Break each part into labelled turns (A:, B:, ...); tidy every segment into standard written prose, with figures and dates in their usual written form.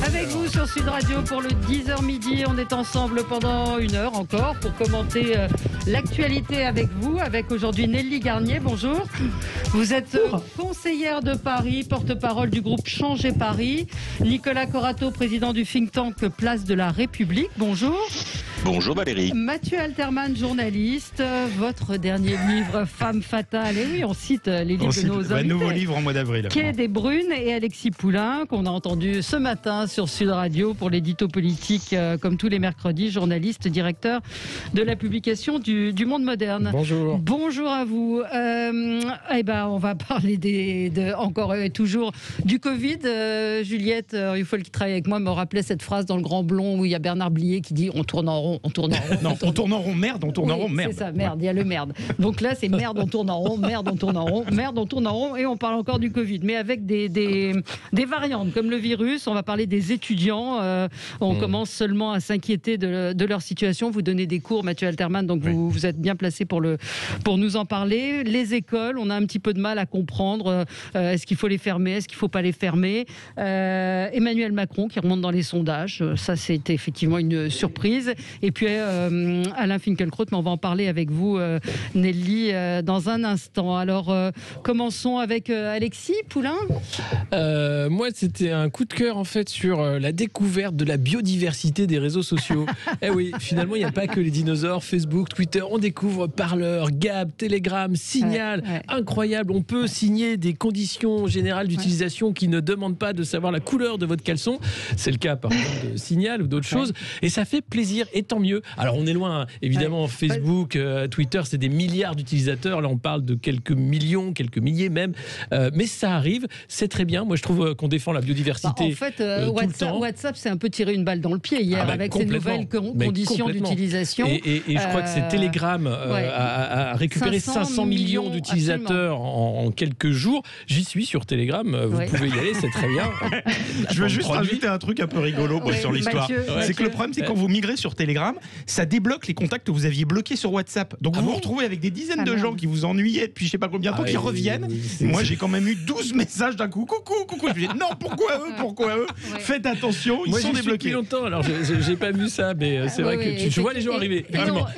A: Avec vous sur Sud Radio pour le 10h midi. On est ensemble pendant 1 heure encore pour commenter l'actualité avec vous. Avec aujourd'hui Nelly Garnier, bonjour. Vous êtes conseillère de Paris, porte-parole du groupe Changer Paris. Nicolas Corato, président du think tank Place de la République, bonjour.
B: Bonjour Valérie.
A: Mathieu Alterman, journaliste. Votre dernier livre, Femme fatale. Et oui, on cite les livres de nos invités.
C: Nouveau livre en mois d'avril.
A: Quai des Brunes et Alexis Poulain, qu'on a entendu ce matin sur Sud Radio pour l'édito politique, comme tous les mercredis, journaliste, directeur de la publication du Monde Moderne.
C: Bonjour.
A: Bonjour à vous. On va parler encore et toujours du Covid. Juliette Ruffol, qui travaille avec moi, me rappelait cette phrase dans Le Grand Blond où il y a Bernard Blier qui dit « on tourne en rond, on tourne en rond ».
C: Non, on tourne en rond, merde, on tourne en rond, merde.
A: C'est ça, merde, il y a le merde. Donc là, c'est merde, on tourne en rond, merde, on tourne en rond, merde, on tourne en rond, et on parle encore du Covid, mais avec des variantes, comme le virus. On va parler des étudiants. On commence seulement à s'inquiéter de leur situation. Vous donnez des cours, Mathieu Alterman, donc vous êtes bien placé pour nous en parler. Les écoles, on a un petit peu de mal à comprendre. Est-ce qu'il faut les fermer? Est-ce qu'il ne faut pas les fermer? Emmanuel Macron qui remonte dans les sondages. Ça, c'était effectivement une surprise. Et puis, Alain Finkielkraut, mais on va en parler avec vous, Nelly, dans un instant. Alors, commençons avec Alexis Poulain.
D: Moi, c'était un coup de cœur en fait sur la découverte de la biodiversité des réseaux sociaux. Eh oui, finalement, il n'y a pas que les dinosaures, Facebook, Twitter. On découvre Parler, Gab, Telegram, Signal. Incroyable. On peut signer des conditions générales d'utilisation qui ne demandent pas de savoir la couleur de votre caleçon. C'est le cas, par exemple, de Signal ou d'autres choses. Et ça fait plaisir, et tant mieux. Alors, on est loin, hein. Évidemment, Facebook, Twitter, c'est des milliards d'utilisateurs. Là, on parle de quelques millions, quelques milliers même. Mais ça arrive, c'est très bien. Moi, je trouve qu'on défend la biodiversité.
A: En fait, WhatsApp, c'est un peu tiré une balle dans le pied hier avec ces nouvelles conditions d'utilisation.
D: Et je crois que c'est Telegram a récupéré 500 millions d'utilisateurs en quelques jours. J'y suis sur Telegram. Vous pouvez y aller, c'est très bien.
C: Je veux juste rajouter un truc un peu rigolo sur l'histoire. C'est que le problème, c'est quand vous migrez sur Telegram, ça débloque les contacts que vous aviez bloqués sur WhatsApp. Donc vous vous retrouvez avec des dizaines de gens qui vous ennuyaient depuis je sais pas combien de temps, qui reviennent. Moi, j'ai quand même eu 12 messages d'un coup. Coucou. Je me dis non, pourquoi eux Faites attention, ils sont débloqués.
D: Depuis longtemps, alors j'ai pas vu ça, mais c'est vrai que tu vois les gens arriver.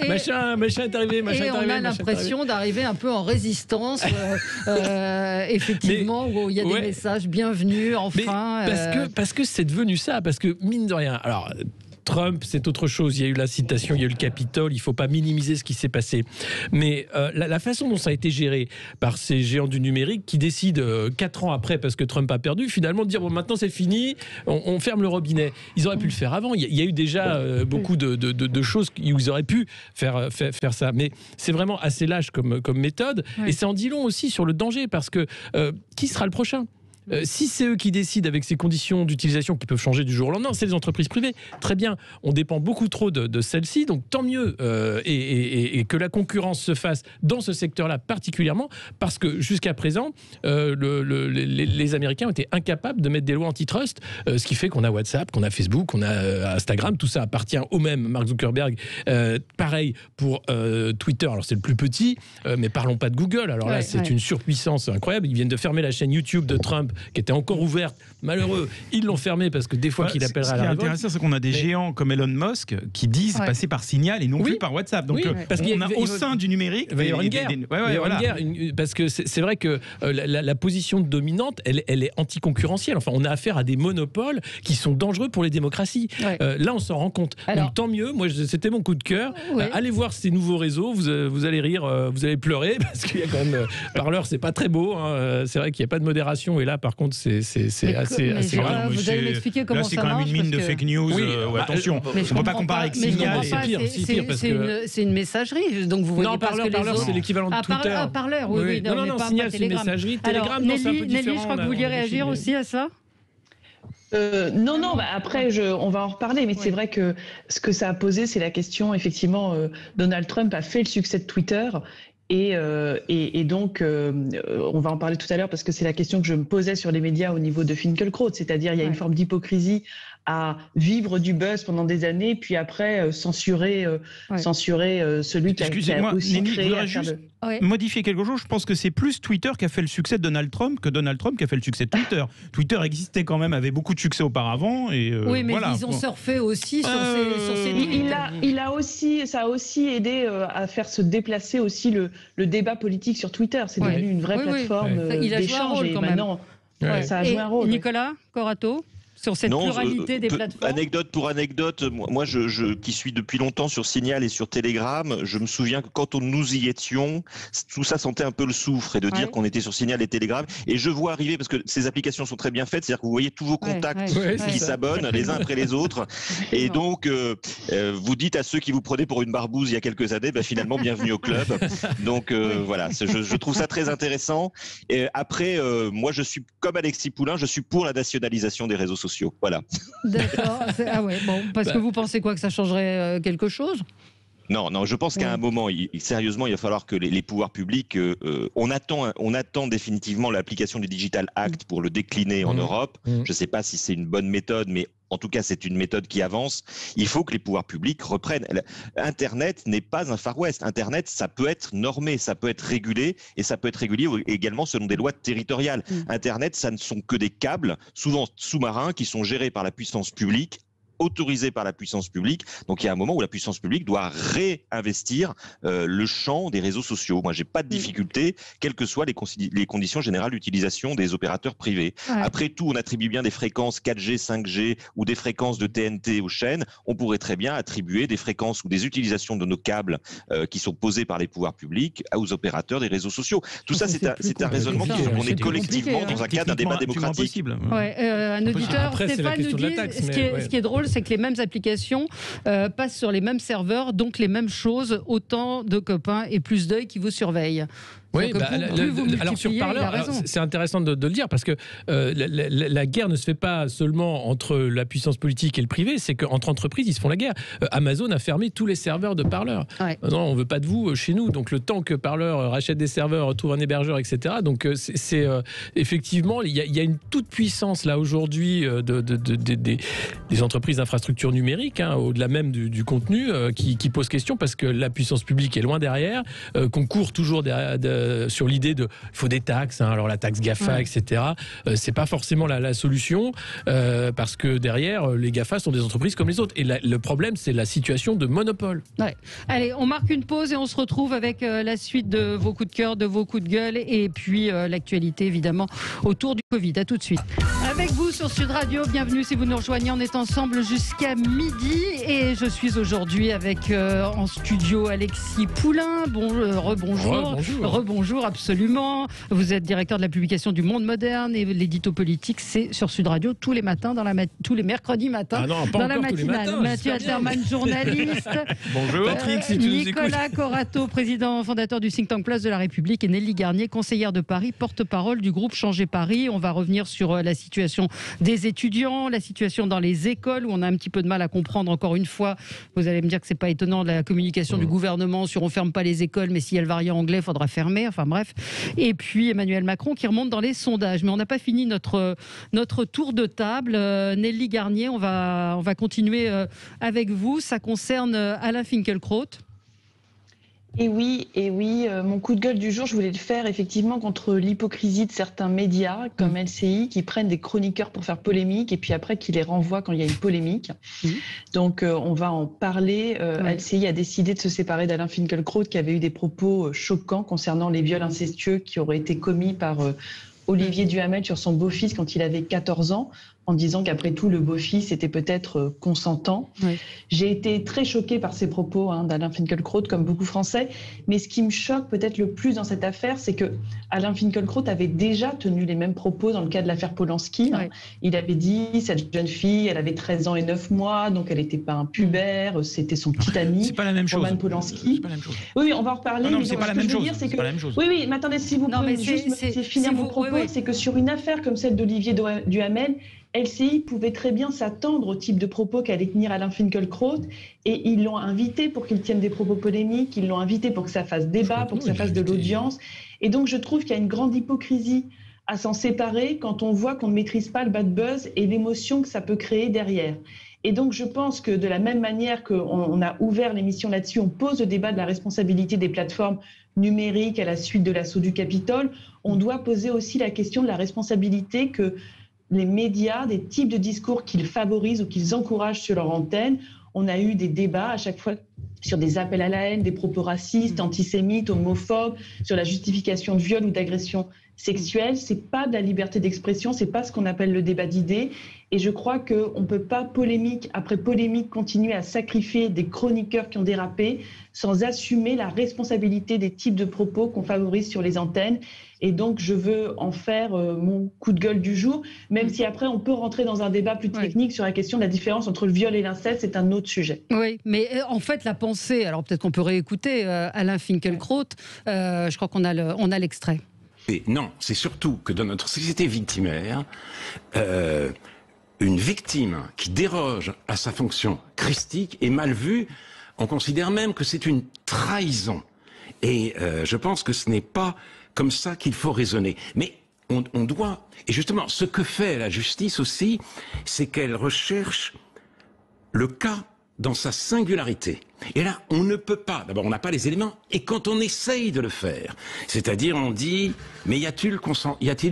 D: Machin est arrivé, machin est arrivé.
A: On a l'impression d'arriver un peu en résistance, effectivement, où il y a des messages bienvenus, enfin.
D: Parce que c'est devenu ça, parce que mine de rien. Alors. Trump, c'est autre chose. Il y a eu la citation, il y a eu le Capitole. Il ne faut pas minimiser ce qui s'est passé. Mais la façon dont ça a été géré par ces géants du numérique qui décident 4 ans après, parce que Trump a perdu, finalement de dire bon, maintenant c'est fini, on ferme le robinet. Ils auraient pu le faire avant. Il y a eu déjà beaucoup de choses où ils auraient pu faire ça. Mais c'est vraiment assez lâche comme méthode. Et ça en dit long aussi sur le danger, parce que qui sera le prochain ? Si c'est eux qui décident avec ces conditions d'utilisation qui peuvent changer du jour au lendemain, c'est les entreprises privées. Très bien, on dépend beaucoup trop de celles-ci, donc tant mieux et que la concurrence se fasse dans ce secteur-là particulièrement, parce que jusqu'à présent, les Américains ont été incapables de mettre des lois antitrust, ce qui fait qu'on a WhatsApp, qu'on a Facebook, qu'on a Instagram, tout ça appartient au même Mark Zuckerberg. Pareil pour Twitter, alors c'est le plus petit, mais parlons pas de Google. Alors là, c'est une surpuissance incroyable. Ils viennent de fermer la chaîne YouTube de Trump, qui était encore ouverte. Malheureux, ils l'ont fermée parce que des fois qu'il appellerait à la révolte.
C: Ce qui est intéressant, c'est qu'on a des géants comme Elon Musk qui disent passer par Signal et non plus par WhatsApp. Donc, parce qu'on a au sein du numérique,
D: il va y avoir une guerre. Parce que c'est vrai que la position dominante, elle est anticoncurrentielle. Enfin, on a affaire à des monopoles qui sont dangereux pour les démocraties. Là, on s'en rend compte. Alors, donc, tant mieux. Moi, c'était mon coup de cœur. Allez voir ces nouveaux réseaux. Vous allez rire, vous allez pleurer parce qu'il y a quand même Parler, c'est pas très beau. C'est vrai qu'il n'y a pas de modération. Et là, par contre, c'est assez grave.
A: Vous allez m'expliquer comment ça marche.
C: Là, c'est quand même une mine de fake news. Attention, on ne peut pas comparer avec Signal.
A: C'est une messagerie. Donc vous voyez
D: non, Parler, c'est l'équivalent de Twitter.
A: Parler, oui.
D: Non, Signal, c'est une messagerie. Telegram, non, c'est un peu différent.
A: Nelly, je crois que vous vouliez réagir aussi à ça.
E: Non, après, on va en reparler, mais c'est vrai que ce que ça a posé, c'est la question, effectivement, Donald Trump a fait le succès de Twitter. Et donc, on va en parler tout à l'heure parce que c'est la question que je me posais sur les médias au niveau de Finkielkraut, c'est-à-dire il y a une forme d'hypocrisie à vivre du buzz pendant des années, puis après censurer celui qui a aussi créé.
C: modifier quelque chose, je pense que c'est plus Twitter qui a fait le succès de Donald Trump que Donald Trump qui a fait le succès de Twitter. Twitter existait quand même, avait beaucoup de succès auparavant. Et
A: oui, mais
C: voilà.
A: ils ont surfé aussi sur ces tweets.
E: Ça a aussi aidé à faire se déplacer aussi le débat politique sur Twitter. C'est devenu une vraie plateforme d'échange. Et maintenant, ça a joué un rôle.
A: Nicolas Corato sur cette pluralité des plateformes.
B: Anecdote pour anecdote, moi je qui suis depuis longtemps sur Signal et sur Telegram, je me souviens que quand nous y étions, tout ça sentait un peu le soufre et de dire qu'on était sur Signal et Telegram. Et je vois arriver, parce que ces applications sont très bien faites, c'est-à-dire que vous voyez tous vos contacts qui s'abonnent les uns après les autres. Et donc, vous dites à ceux qui vous prenaient pour une barbouze il y a quelques années, finalement, bienvenue au club. Donc voilà, je trouve ça très intéressant. Et après, moi je suis comme Alexis Poulain, je suis pour la nationalisation des réseaux sociaux. Voilà.
A: D'accord. Parce que vous pensez quoi, que ça changerait quelque chose ?
B: Non, je pense qu'à un moment, sérieusement, il va falloir que les pouvoirs publics, on attend définitivement l'application du Digital Act pour le décliner en Europe. Je ne sais pas si c'est une bonne méthode, mais en tout cas, c'est une méthode qui avance. Il faut que les pouvoirs publics reprennent. Internet n'est pas un Far West. Internet, ça peut être normé, ça peut être régulé, et ça peut être régulé également selon des lois territoriales. Internet, ça ne sont que des câbles, souvent sous-marins, qui sont gérés par la puissance publique, autorisé par la puissance publique. Donc il y a un moment où la puissance publique doit réinvestir le champ des réseaux sociaux. Moi, j'ai pas de difficulté, quelles que soient les conditions générales d'utilisation des opérateurs privés. Après tout, on attribue bien des fréquences 4G, 5G ou des fréquences de TNT aux chaînes. On pourrait très bien attribuer des fréquences ou des utilisations de nos câbles qui sont posés par les pouvoirs publics aux opérateurs des réseaux sociaux. Tout ça, c'est un raisonnement qui se connaît collectivement dans un cadre d'un débat démocratique.
A: Un auditeur, Stéphane, nous dit, ce qui est drôle, c'est que les mêmes applications passent sur les mêmes serveurs, donc les mêmes choses, autant de copains et plus d'œils qui vous surveillent.
D: Oui, alors sur Parleur, c'est intéressant de le dire parce que la guerre ne se fait pas seulement entre la puissance politique et le privé, c'est qu'entre entreprises, ils se font la guerre. Amazon a fermé tous les serveurs de Parleur. Non, on veut pas de vous chez nous. Donc le temps que Parleur rachète des serveurs, trouve un hébergeur, etc. Donc c'est effectivement, il y a une toute puissance là aujourd'hui des entreprises d'infrastructures numériques, au-delà même du contenu, qui pose question parce que la puissance publique est loin derrière, qu'on court toujours sur l'idée de il faut des taxes, alors la taxe GAFA, etc. C'est pas forcément la solution parce que derrière les GAFA sont des entreprises comme les autres. Et le problème, c'est la situation de monopole.
A: Allez, on marque une pause et on se retrouve avec la suite de vos coups de cœur, de vos coups de gueule et puis l'actualité évidemment autour du Covid. À tout de suite. Avec vous sur Sud Radio, bienvenue si vous nous rejoignez. On est ensemble jusqu'à midi et je suis aujourd'hui avec en studio Alexis Poulain. Rebonjour. Rebonjour, absolument. Vous êtes directeur de la publication du Monde Moderne et l'édito politique, c'est sur Sud Radio tous les matins, tous les mercredis matins, dans la matinale. Mathieu Alterman, journaliste.
C: Bonjour.
D: Patrick, si tu
A: Nicolas Corato, président fondateur du think tank Place de la République, et Nelly Garnier, conseillère de Paris, porte-parole du groupe Changer Paris. On va revenir sur la situation des étudiants, la situation dans les écoles où on a un petit peu de mal à comprendre encore une fois. Vous allez me dire que c'est pas étonnant de la communication du gouvernement sur on ferme pas les écoles, mais s'il y a le variant anglais, il faudra fermer. Enfin bref. Et puis Emmanuel Macron qui remonte dans les sondages. Mais on n'a pas fini notre tour de table. Nelly Garnier, on va continuer avec vous. Ça concerne Alain Finkielkraut.
E: Et oui, mon coup de gueule du jour, je voulais le faire effectivement contre l'hypocrisie de certains médias comme LCI qui prennent des chroniqueurs pour faire polémique et puis après qui les renvoient quand il y a une polémique. Donc on va en parler. LCI a décidé de se séparer d'Alain Finkielkraut qui avait eu des propos choquants concernant les viols incestueux qui auraient été commis par Olivier Duhamel sur son beau-fils quand il avait 14 ans, en disant qu'après tout, le beau-fils était peut-être consentant. J'ai été très choquée par ces propos d'Alain Finkielkraut, comme beaucoup Français. Mais ce qui me choque peut-être le plus dans cette affaire, c'est que Alain Finkielkraut avait déjà tenu les mêmes propos dans le cas de l'affaire Polanski. Il avait dit, cette jeune fille, elle avait 13 ans et 9 mois, donc elle n'était pas un pubère, c'était son petit ami,
C: c'est pas la même chose.
E: Roman Polanski.
C: C'est pas la même chose.
E: Oui, on va en reparler.
C: Non, c'est pas la même chose.
E: C'est pas la même chose. Oui, mais attendez, si vous pouvez juste finir mon propos, c'est que sur une affaire comme celle d'Olivier Duhamel, LCI pouvait très bien s'attendre au type de propos qu'allait tenir Alain Finkielkraut et ils l'ont invité pour qu'il tienne des propos polémiques, ils l'ont invité pour que ça fasse débat, pour que ça fasse de l'audience. Et donc je trouve qu'il y a une grande hypocrisie à s'en séparer quand on voit qu'on ne maîtrise pas le bad buzz et l'émotion que ça peut créer derrière. Et donc, je pense que de la même manière qu'on a ouvert l'émission là-dessus, on pose le débat de la responsabilité des plateformes numériques à la suite de l'assaut du Capitole, on doit poser aussi la question de la responsabilité que les médias, des types de discours qu'ils favorisent ou qu'ils encouragent sur leur antenne. On a eu des débats à chaque fois sur des appels à la haine, des propos racistes, antisémites, homophobes, sur la justification de viol ou d'agression sexuelle. C'est pas de la liberté d'expression, c'est pas ce qu'on appelle le débat d'idées. Et je crois qu'on ne peut pas, polémique après polémique, continuer à sacrifier des chroniqueurs qui ont dérapé sans assumer la responsabilité des types de propos qu'on favorise sur les antennes. Et donc, je veux en faire mon coup de gueule du jour, même si après, on peut rentrer dans un débat plus technique sur la question de la différence entre le viol et l'inceste, c'est un autre sujet.
A: Oui, mais en fait, la pensée, alors peut-être qu'on peut réécouter Alain Finkielkraut, je crois qu'on a l'extrait.
F: Et non, c'est surtout que dans notre société victimaire, une victime qui déroge à sa fonction christique est mal vue. On considère même que c'est une trahison. Et je pense que ce n'est pas comme ça qu'il faut raisonner. Mais on doit... Et justement, ce que fait la justice aussi, c'est qu'elle recherche le cas dans sa singularité. Et là, on ne peut pas, d'abord on n'a pas les éléments, et quand on essaye de le faire, c'est-à-dire on dit, mais y a-t-il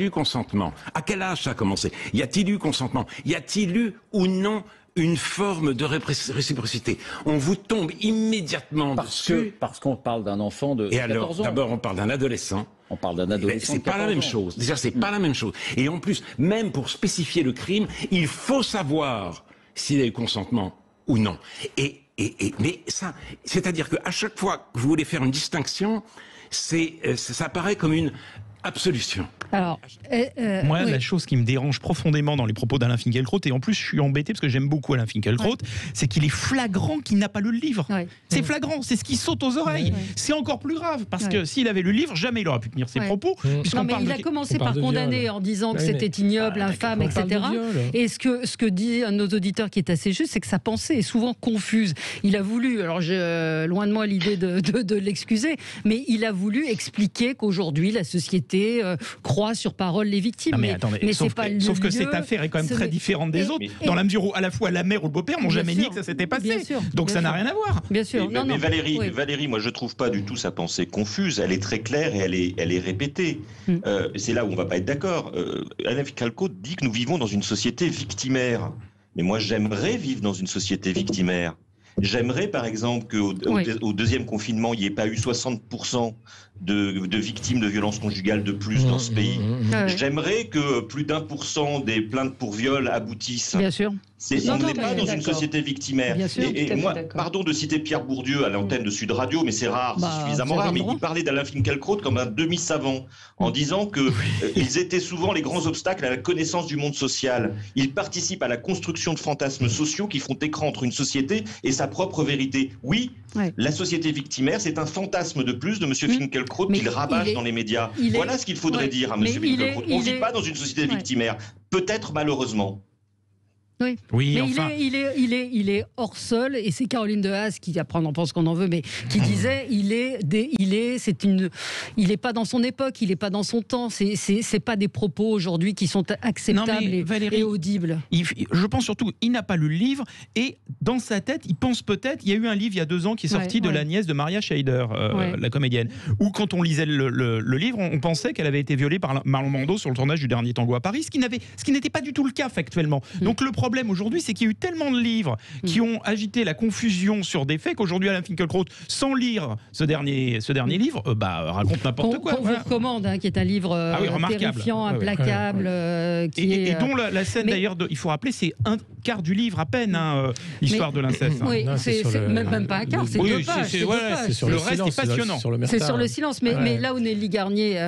F: eu consentement? À quel âge ça a commencé? Y a-t-il eu consentement? Y a-t-il eu ou non une forme de réciprocité? On vous tombe immédiatement dessus.
G: Parce qu'on parle d'un enfant de 14 ans.
F: Et alors, d'abord on parle d'un adolescent.
G: On parle d'un adolescent.
F: C'est pas la même chose. Déjà, c'est pas la même chose. Et en plus, même pour spécifier le crime, il faut savoir s'il y a eu consentement ou non. Mais ça, c'est-à-dire qu'à chaque fois que vous voulez faire une distinction, ça paraît comme une absolution.
A: Alors,
C: moi, la chose qui me dérange profondément dans les propos d'Alain Finkielkraut, et en plus je suis embêté parce que j'aime beaucoup Alain Finkielkraut, c'est qu'il est flagrant qu'il n'a pas lu le livre. C'est flagrant, c'est ce qui saute aux oreilles. C'est encore plus grave, parce que s'il avait lu le livre, jamais il aurait pu tenir ses propos.
A: Non, mais il a commencé par condamner en disant que c'était ignoble, infâme, etc. Et ce que dit un de nos auditeurs qui est assez juste, c'est que sa pensée est souvent confuse. Il a voulu, alors loin de moi l'idée de l'excuser, mais il a voulu expliquer qu'aujourd'hui la société croit sur parole les victimes.
C: Non mais attendez, sauf que cette affaire est quand même très différente des autres, dans la mesure où à la fois la mère ou le beau-père n'ont jamais nié que ça s'était passé. Donc ça n'a rien à voir.
A: Bien sûr.
B: Mais Valérie, moi je trouve pas du tout sa pensée confuse. Elle est très claire et elle est répétée. C'est là où on va pas être d'accord. Alain Finkielkraut dit que nous vivons dans une société victimaire. Mais moi j'aimerais vivre dans une société victimaire. J'aimerais par exemple qu'au deuxième confinement, il n'y ait pas eu 60% de victimes de violences conjugales de plus dans ce pays. J'aimerais que plus d'1% des plaintes pour viol aboutissent.
A: Bien sûr.
B: On n'est pas dans une société victimaire. Et moi, pardon de citer Pierre Bourdieu à l'antenne de Sud Radio, mais c'est rare, c'est suffisamment rare. Mais il parlait d'Alain Finkielkraut comme un demi-savant, en disant qu'ils étaient souvent les grands obstacles à la connaissance du monde social. Ils participent à la construction de fantasmes sociaux qui font écran entre une société et sa propre vérité. Oui, la société victimaire, c'est un fantasme de plus de M. Finkielkraut qu'il rabâche dans les médias. Voilà ce qu'il faudrait dire à M. Finkielkraut. On ne vit pas dans une société victimaire. Peut-être malheureusement.
A: Oui, mais enfin... il est hors sol, et c'est Caroline de Haas qui, après on en pense qu'on en veut, mais qui disait il est pas dans son époque, il est pas dans son temps. C'est pas des propos aujourd'hui qui sont acceptables et audibles.
C: Je pense surtout il n'a pas lu le livre, et dans sa tête il pense peut-être, il y a eu un livre il y a 2 ans qui est sorti de la nièce de Maria Scheider, la comédienne, où quand on lisait le livre, on pensait qu'elle avait été violée par Marlon Brando sur le tournage du Dernier Tango à Paris, ce qui n'était pas du tout le cas factuellement. Donc le problème aujourd'hui, c'est qu'il y a eu tellement de livres qui ont agité la confusion sur des faits qu'aujourd'hui Alain Finkielkraut, sans lire ce dernier livre, raconte n'importe quoi.
A: Qu'on vous recommande, qui est un livre terrifiant, implacable,
C: et dont la scène d'ailleurs, il faut rappeler, c'est un quart du livre à peine, l'histoire de l'inceste.
A: Oui, c'est même pas un quart, c'est 2 pages.
C: Le reste est passionnant.
A: C'est sur le silence, mais là où Nelly Garnier,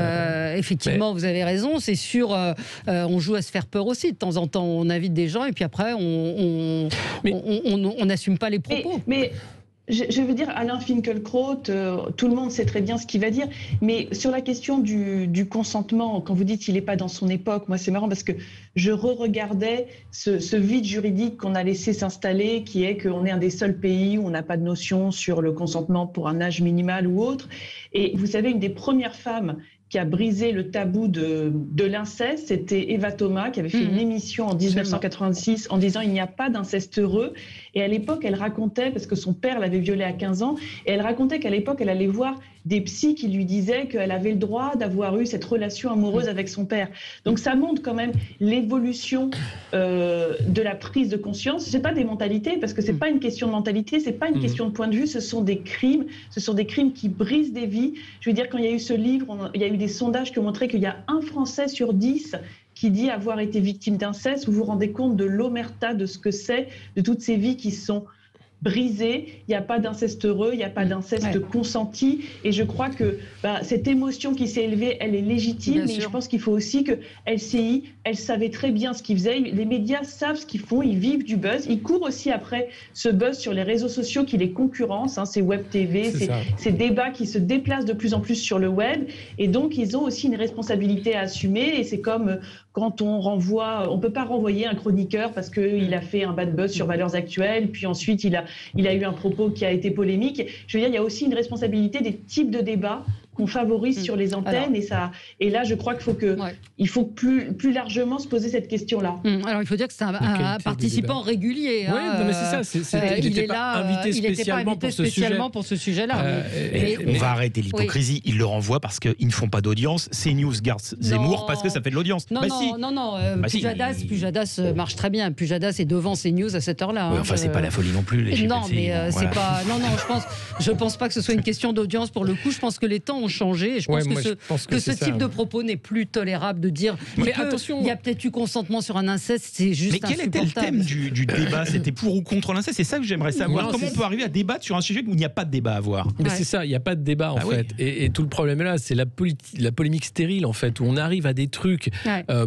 A: effectivement, vous avez raison, c'est sur, on joue à se faire peur aussi. De temps en temps, on invite des gens et puis après, on n'assume pas les propos.
E: Mais je veux dire, Alain Finkielkraut, tout le monde sait très bien ce qu'il va dire, mais sur la question du consentement, quand vous dites qu'il n'est pas dans son époque, moi c'est marrant parce que je re-regardais ce vide juridique qu'on a laissé s'installer, qui est qu'on est un des seuls pays où on n'a pas de notion sur le consentement pour un âge minimal ou autre. Et vous savez, une des premières femmes qui a brisé le tabou de l'inceste, c'était Eva Thomas, qui avait fait une émission en 1986 en disant « Il n'y a pas d'inceste heureux ». Et à l'époque, elle racontait, parce que son père l'avait violée à 15 ans, et elle racontait qu'à l'époque, elle allait voir des psys qui lui disaient qu'elle avait le droit d'avoir eu cette relation amoureuse avec son père. Donc ça montre quand même l'évolution de la prise de conscience. C'est pas des mentalités, parce que c'est pas une question de mentalité, c'est pas une question de point de vue, ce sont des crimes qui brisent des vies. Je veux dire, quand il y a eu ce livre, il y a eu des sondages qui ont montré qu'il y a 1 Français sur 10 qui dit avoir été victime d'inceste. Vous vous rendez compte de l'omerta, de ce que c'est, de toutes ces vies qui sont brisé, il n'y a pas d'inceste heureux, il n'y a pas d'inceste consenti, et je crois que cette émotion qui s'est élevée, elle est légitime, mais je pense qu'il faut aussi que LCI, elle savait très bien ce qu'ils faisaient, les médias savent ce qu'ils font, ils vivent du buzz, ils courent aussi après ce buzz sur les réseaux sociaux qui les concurrencent, ces web TV, ces débats qui se déplacent de plus en plus sur le web, et donc ils ont aussi une responsabilité à assumer, et c'est comme quand on renvoie, on ne peut pas renvoyer un chroniqueur parce qu'il a fait un bad buzz sur Valeurs Actuelles, puis ensuite il a eu un propos qui a été polémique. Je veux dire, il y a aussi une responsabilité des types de débats qu'on favorise sur les antennes. Et là, je crois qu'il faut plus largement se poser cette question-là.
A: Alors, il faut dire que c'est un participant régulier.
D: Oui, mais c'est ça. Il n'était pas invité spécialement
A: pour ce sujet-là.
C: On va arrêter l'hypocrisie. Ils le renvoient parce qu'ils ne font pas d'audience. CNews garde Zemmour parce que ça fait de l'audience.
A: Non. Pujadas marche très bien. Pujadas est devant CNews à cette heure-là.
C: Enfin, c'est pas la folie non plus.
A: Non, mais c'est pas. Non, je pense pas que ce soit une question d'audience pour le coup. Je pense que les temps ont changé. Et je pense que ce type de propos n'est plus tolérable de dire. Mais attention, il y a peut-être eu consentement sur un inceste. C'est juste insupportable.
C: Mais quel était le thème du débat? C'était pour ou contre l'incest? C'est ça que j'aimerais savoir. Comment on peut arriver à débattre sur un sujet où il n'y a pas de débat à avoir?
D: Mais c'est ça, il n'y a pas de débat en fait. Et tout le problème là, c'est la polémique stérile en fait, où on arrive à des trucs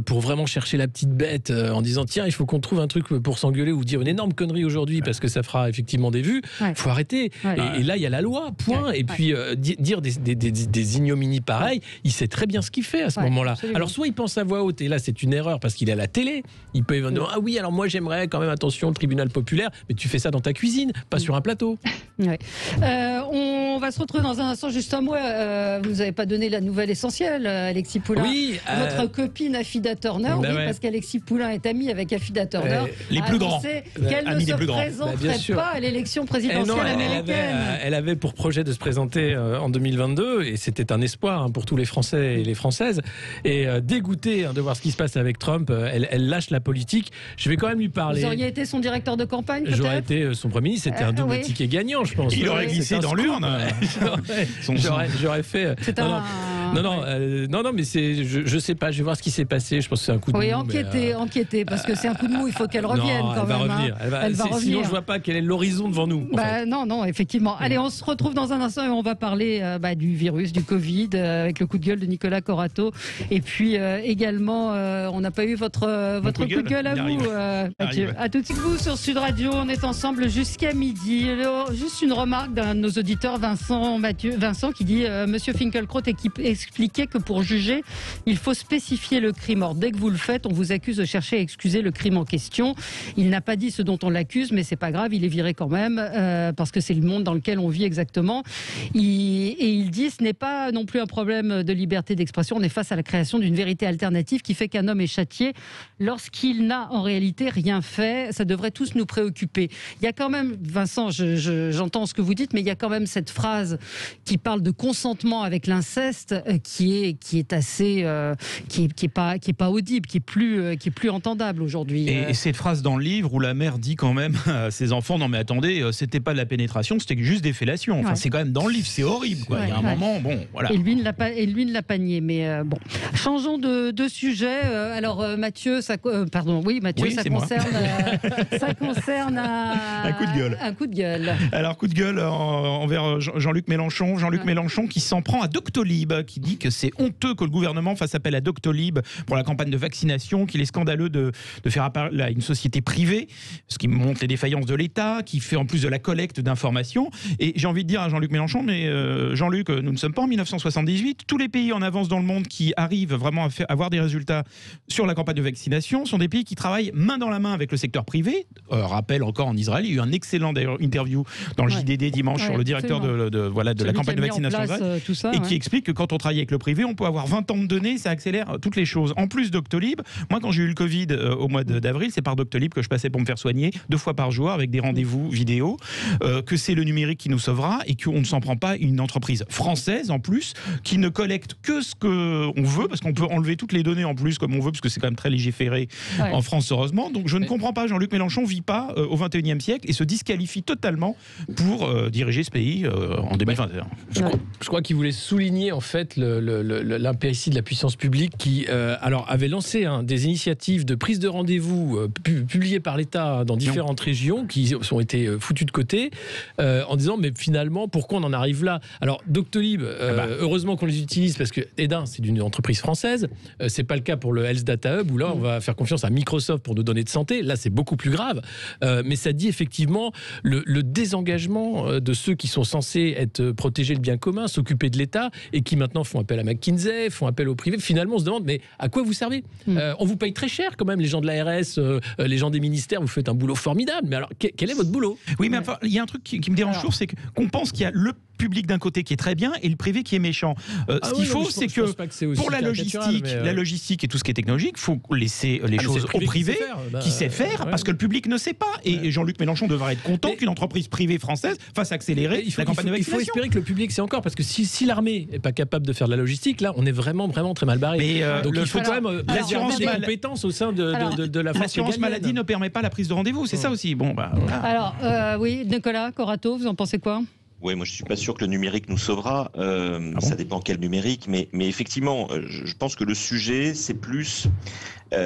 D: pour vraiment chercher la petite bête en disant tiens, il faut qu'on trouve un truc pour s'engueuler ou dire une énorme connerie aujourd'hui parce que ça fera effectivement des vues. Faut arrêter. Et là, il y a la loi, point. Et puis dire des ignominies pareilles, il sait très bien ce qu'il fait à ce moment-là. Absolument. Alors soit il pense à voix haute, et là c'est une erreur parce qu'il est à la télé. Il peut dire ah oui, alors moi j'aimerais quand même, attention, le tribunal populaire, mais tu fais ça dans ta cuisine, pas sur un plateau.
A: On va se retrouver dans un instant. Juste un mot, vous n'avez pas donné la nouvelle essentielle, Alexis Poulain.
D: Oui,
A: votre copine Afida Turner, parce qu'Alexis Poulain est ami avec Afida Turner.
C: Les plus grands.
A: Qu'elle ne se présenterait pas à l'élection présidentielle américaine.
D: Elle avait pour projet de se présenter en 2022, et c'était un espoir pour tous les Français et les Françaises. Et dégoûtée de voir ce qui se passe avec Trump, elle lâche la politique. Je vais quand même lui parler.
A: Vous auriez été son directeur de campagne, peut-être?
D: J'aurais été son premier ministre. C'était un double ticket gagnant, je pense.
C: Il aurait glissé dans l'urne.
D: J'aurais fait. Non, mais je sais pas. Je vais voir ce qui s'est passé. Je pense que c'est un coup de mou.
A: Oui, enquêter, parce que c'est un coup de mou. Il faut qu'elle revienne quand même.
D: Elle va revenir. Sinon, je vois pas quel est l'horizon devant nous.
A: Non, effectivement. Allez, on se retrouve dans un instant et on va parler du virus, du Covid, avec le coup de gueule de Nicolas Corato. Et puis également, on n'a pas eu votre coup de gueule à vous, Mathieu. À tout de suite, vous sur Sud Radio. On est ensemble jusqu'à midi. Alors, juste une remarque d'un de nos auditeurs, Vincent qui dit Monsieur Finkielkraut expliquait que pour juger, il faut spécifier le crime. Or, dès que vous le faites, on vous accuse de chercher à excuser le crime en question. Il n'a pas dit ce dont on l'accuse, mais c'est pas grave, il est viré quand même parce que c'est le monde dans lequel on vit exactement. Et il dit ce n'est pas non plus un problème de liberté d'expression. On est face à la création d'une vérité alternative qui fait qu'un homme est châtié lorsqu'il n'a en réalité rien fait. Ça devrait tous nous préoccuper. Il y a quand même, Vincent, j'entends ce que vous dites, mais il y a quand même cette phrase qui parle de consentement avec l'inceste qui est assez, qui est pas audible, qui est plus entendable aujourd'hui.
C: Et cette phrase dans le livre où la mère dit quand même à ses enfants non mais attendez, c'était pas de la pénétration, c'était juste des fellations. Enfin, c'est quand même dans le livre, c'est horrible quoi. Il y a un moment, bon, voilà.
A: Et lui ne l'a pas nié, mais bon. Changeons de sujet. Alors Mathieu, ça concerne
C: un coup de gueule.
A: Un coup de gueule.
C: Alors coup de gueule envers Jean-Luc Mélenchon. Jean-Luc Mélenchon qui s'en prend à Doctolib, qui dit que c'est honteux que le gouvernement fasse appel à Doctolib pour la campagne de vaccination, qu'il est scandaleux de faire appel à une société privée, ce qui montre les défaillances de l'État, qui fait en plus de la collecte d'informations. Et j'ai envie de dire à Jean-Luc Mélenchon, mais Jean-Luc, nous ne sommes pas en 1978. Tous les pays en avance dans le monde qui arrivent vraiment à avoir des résultats sur la campagne de vaccination sont des pays qui travaillent main dans la main avec le secteur privé. Rappel encore en Israël, il y a eu un excellent d'ailleurs interview dans le JDD dimanche sur le directeur de la campagne de vaccination et qui explique que quand on travaille travailler avec le privé, on peut avoir 20 ans de données, ça accélère toutes les choses. En plus Doctolib, moi quand j'ai eu le Covid au mois d'avril, c'est par Doctolib que je passais pour me faire soigner 2 fois par jour avec des rendez-vous vidéo, que c'est le numérique qui nous sauvera et qu'on ne s'en prend pas une entreprise française en plus qui ne collecte que ce qu'on veut, parce qu'on peut enlever toutes les données en plus comme on veut, parce que c'est quand même très légiféré en France heureusement. Donc je ne comprends pas, Jean-Luc Mélenchon vit pas au 21e siècle et se disqualifie totalement pour diriger ce pays en 2021.
D: Je crois qu'il voulait souligner en fait l'impéritie de la puissance publique qui alors avait lancé des initiatives de prise de rendez-vous publiées par l'État dans différentes régions qui ont été foutues de côté en disant mais finalement pourquoi on en arrive là. Alors Doctolib, heureusement qu'on les utilise parce que Edin c'est d'une entreprise française, c'est pas le cas pour le Health Data Hub où là on va faire confiance à Microsoft pour nos données de santé, là c'est beaucoup plus grave, mais ça dit effectivement le désengagement de ceux qui sont censés être protéger le bien commun, s'occuper de l'État et qui maintenant font appel à McKinsey, font appel au privé. Finalement on se demande mais à quoi vous servez? On vous paye très cher quand même, les gens de l'ARS, les gens des ministères, vous faites un boulot formidable, mais alors quel est votre boulot?
C: Oui mais enfin, il y a un truc qui me dérange toujours, c'est qu'on pense qu'il y a le public d'un côté qui est très bien et le privé qui est méchant. Ce qu'il faut, c'est que pour la logistique et tout ce qui est technologique, il faut laisser les choses au privé qui sait faire, parce que le public ne sait pas. Et Jean-Luc Mélenchon devrait être content qu'une entreprise privée française fasse accélérer la campagne de vaccination.
D: Il faut espérer que le public sait encore, parce que si l'armée n'est pas capable de faire de la logistique, là, on est vraiment très mal barré. Donc il faut quand même préserver des compétences au sein de la force.
C: L'assurance maladie ne permet pas la prise de rendez-vous, c'est ça aussi. Bon,
A: alors, oui, Nicolas Corato, vous en pensez quoi?
B: Oui, moi je suis pas sûr que le numérique nous sauvera. Ça dépend quel numérique, mais effectivement, je pense que le sujet, c'est plus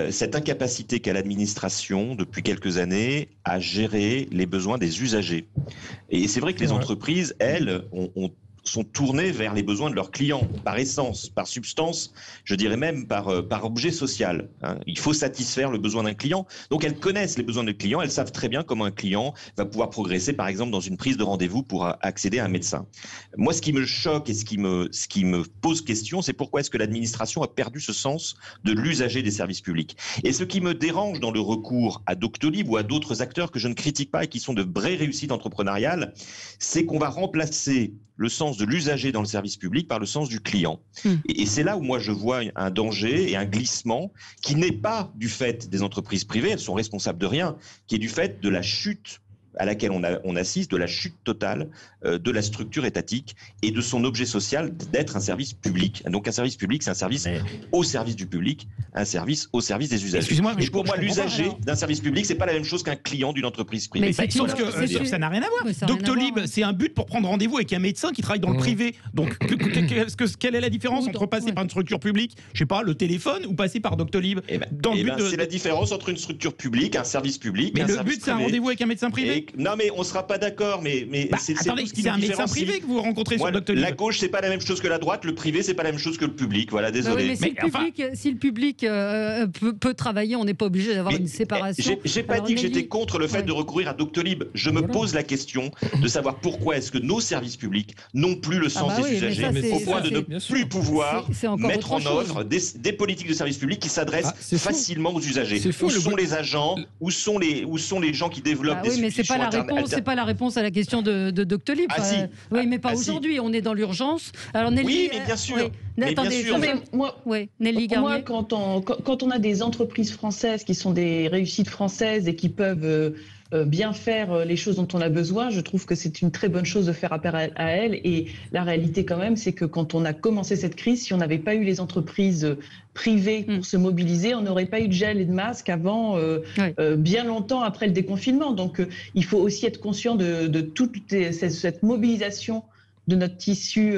B: cette incapacité qu'a l'administration depuis quelques années à gérer les besoins des usagers. Et c'est vrai que les entreprises, elles, sont tournées vers les besoins de leurs clients, par essence, par substance, je dirais même par objet social. Il faut satisfaire le besoin d'un client. Donc elles connaissent les besoins de clients, elles savent très bien comment un client va pouvoir progresser, par exemple, dans une prise de rendez-vous pour accéder à un médecin. Moi, ce qui me choque et ce qui me pose question, c'est pourquoi est-ce que l'administration a perdu ce sens de l'usager des services publics. Et ce qui me dérange dans le recours à Doctolib ou à d'autres acteurs que je ne critique pas et qui sont de vraies réussites entrepreneuriales, c'est qu'on va remplacer le sens de l'usager dans le service public par le sens du client. Et c'est là où moi je vois un danger et un glissement qui n'est pas du fait des entreprises privées, elles sont responsables de rien, qui est du fait de la chute à laquelle on assiste, de la chute totale de la structure étatique et de son objet social d'être un service public. Donc un service public, c'est un service au service du public, un service au service des usagers.
C: Excusez-moi, mais
B: et pour moi, l'usager d'un service public, c'est pas la même chose qu'un client d'une entreprise privée.
C: Sauf que ça n'a rien à voir. Doctolib, c'est un but pour prendre rendez-vous avec un médecin qui travaille dans le privé. Donc quelle est la différence entre passer par une structure publique, je sais pas, le téléphone, ou passer par Doctolib?
B: C'est la différence entre une structure publique, un service public,
C: mais le but, c'est un rendez-vous avec un médecin privé.
B: Non, mais on sera pas d'accord.
C: Attendez, c'est un médecin privé que vous rencontrez sur Doctolib.
B: La gauche, c'est pas la même chose que la droite. Le privé, c'est pas la même chose que le public. Voilà, désolé.
A: Mais si le public peut travailler, on n'est pas obligé d'avoir une séparation.
B: J'ai pas dit que j'étais contre le fait de recourir à Doctolib. Je me pose la question de savoir pourquoi est-ce que nos services publics n'ont plus le sens des usagers, au point de ne plus pouvoir mettre en œuvre des politiques de services publics qui s'adressent facilement aux usagers. Où sont les agents? Où sont les gens qui développent des solutions?
A: C'est pas la réponse à la question de Doctolib. Oui, mais pas aujourd'hui. On est dans l'urgence. Alors Nelly,
B: oui, mais bien sûr.
A: Nelly Garnier.
E: Moi, quand on a des entreprises françaises qui sont des réussites françaises et qui peuvent bien faire les choses dont on a besoin, je trouve que c'est une très bonne chose de faire appel à elles. Et la réalité quand même, c'est que quand on a commencé cette crise, si on n'avait pas eu les entreprises privées pour se mobiliser, on n'aurait pas eu de gel et de masques avant bien longtemps après le déconfinement. Donc il faut aussi être conscient de toute cette mobilisation de notre tissu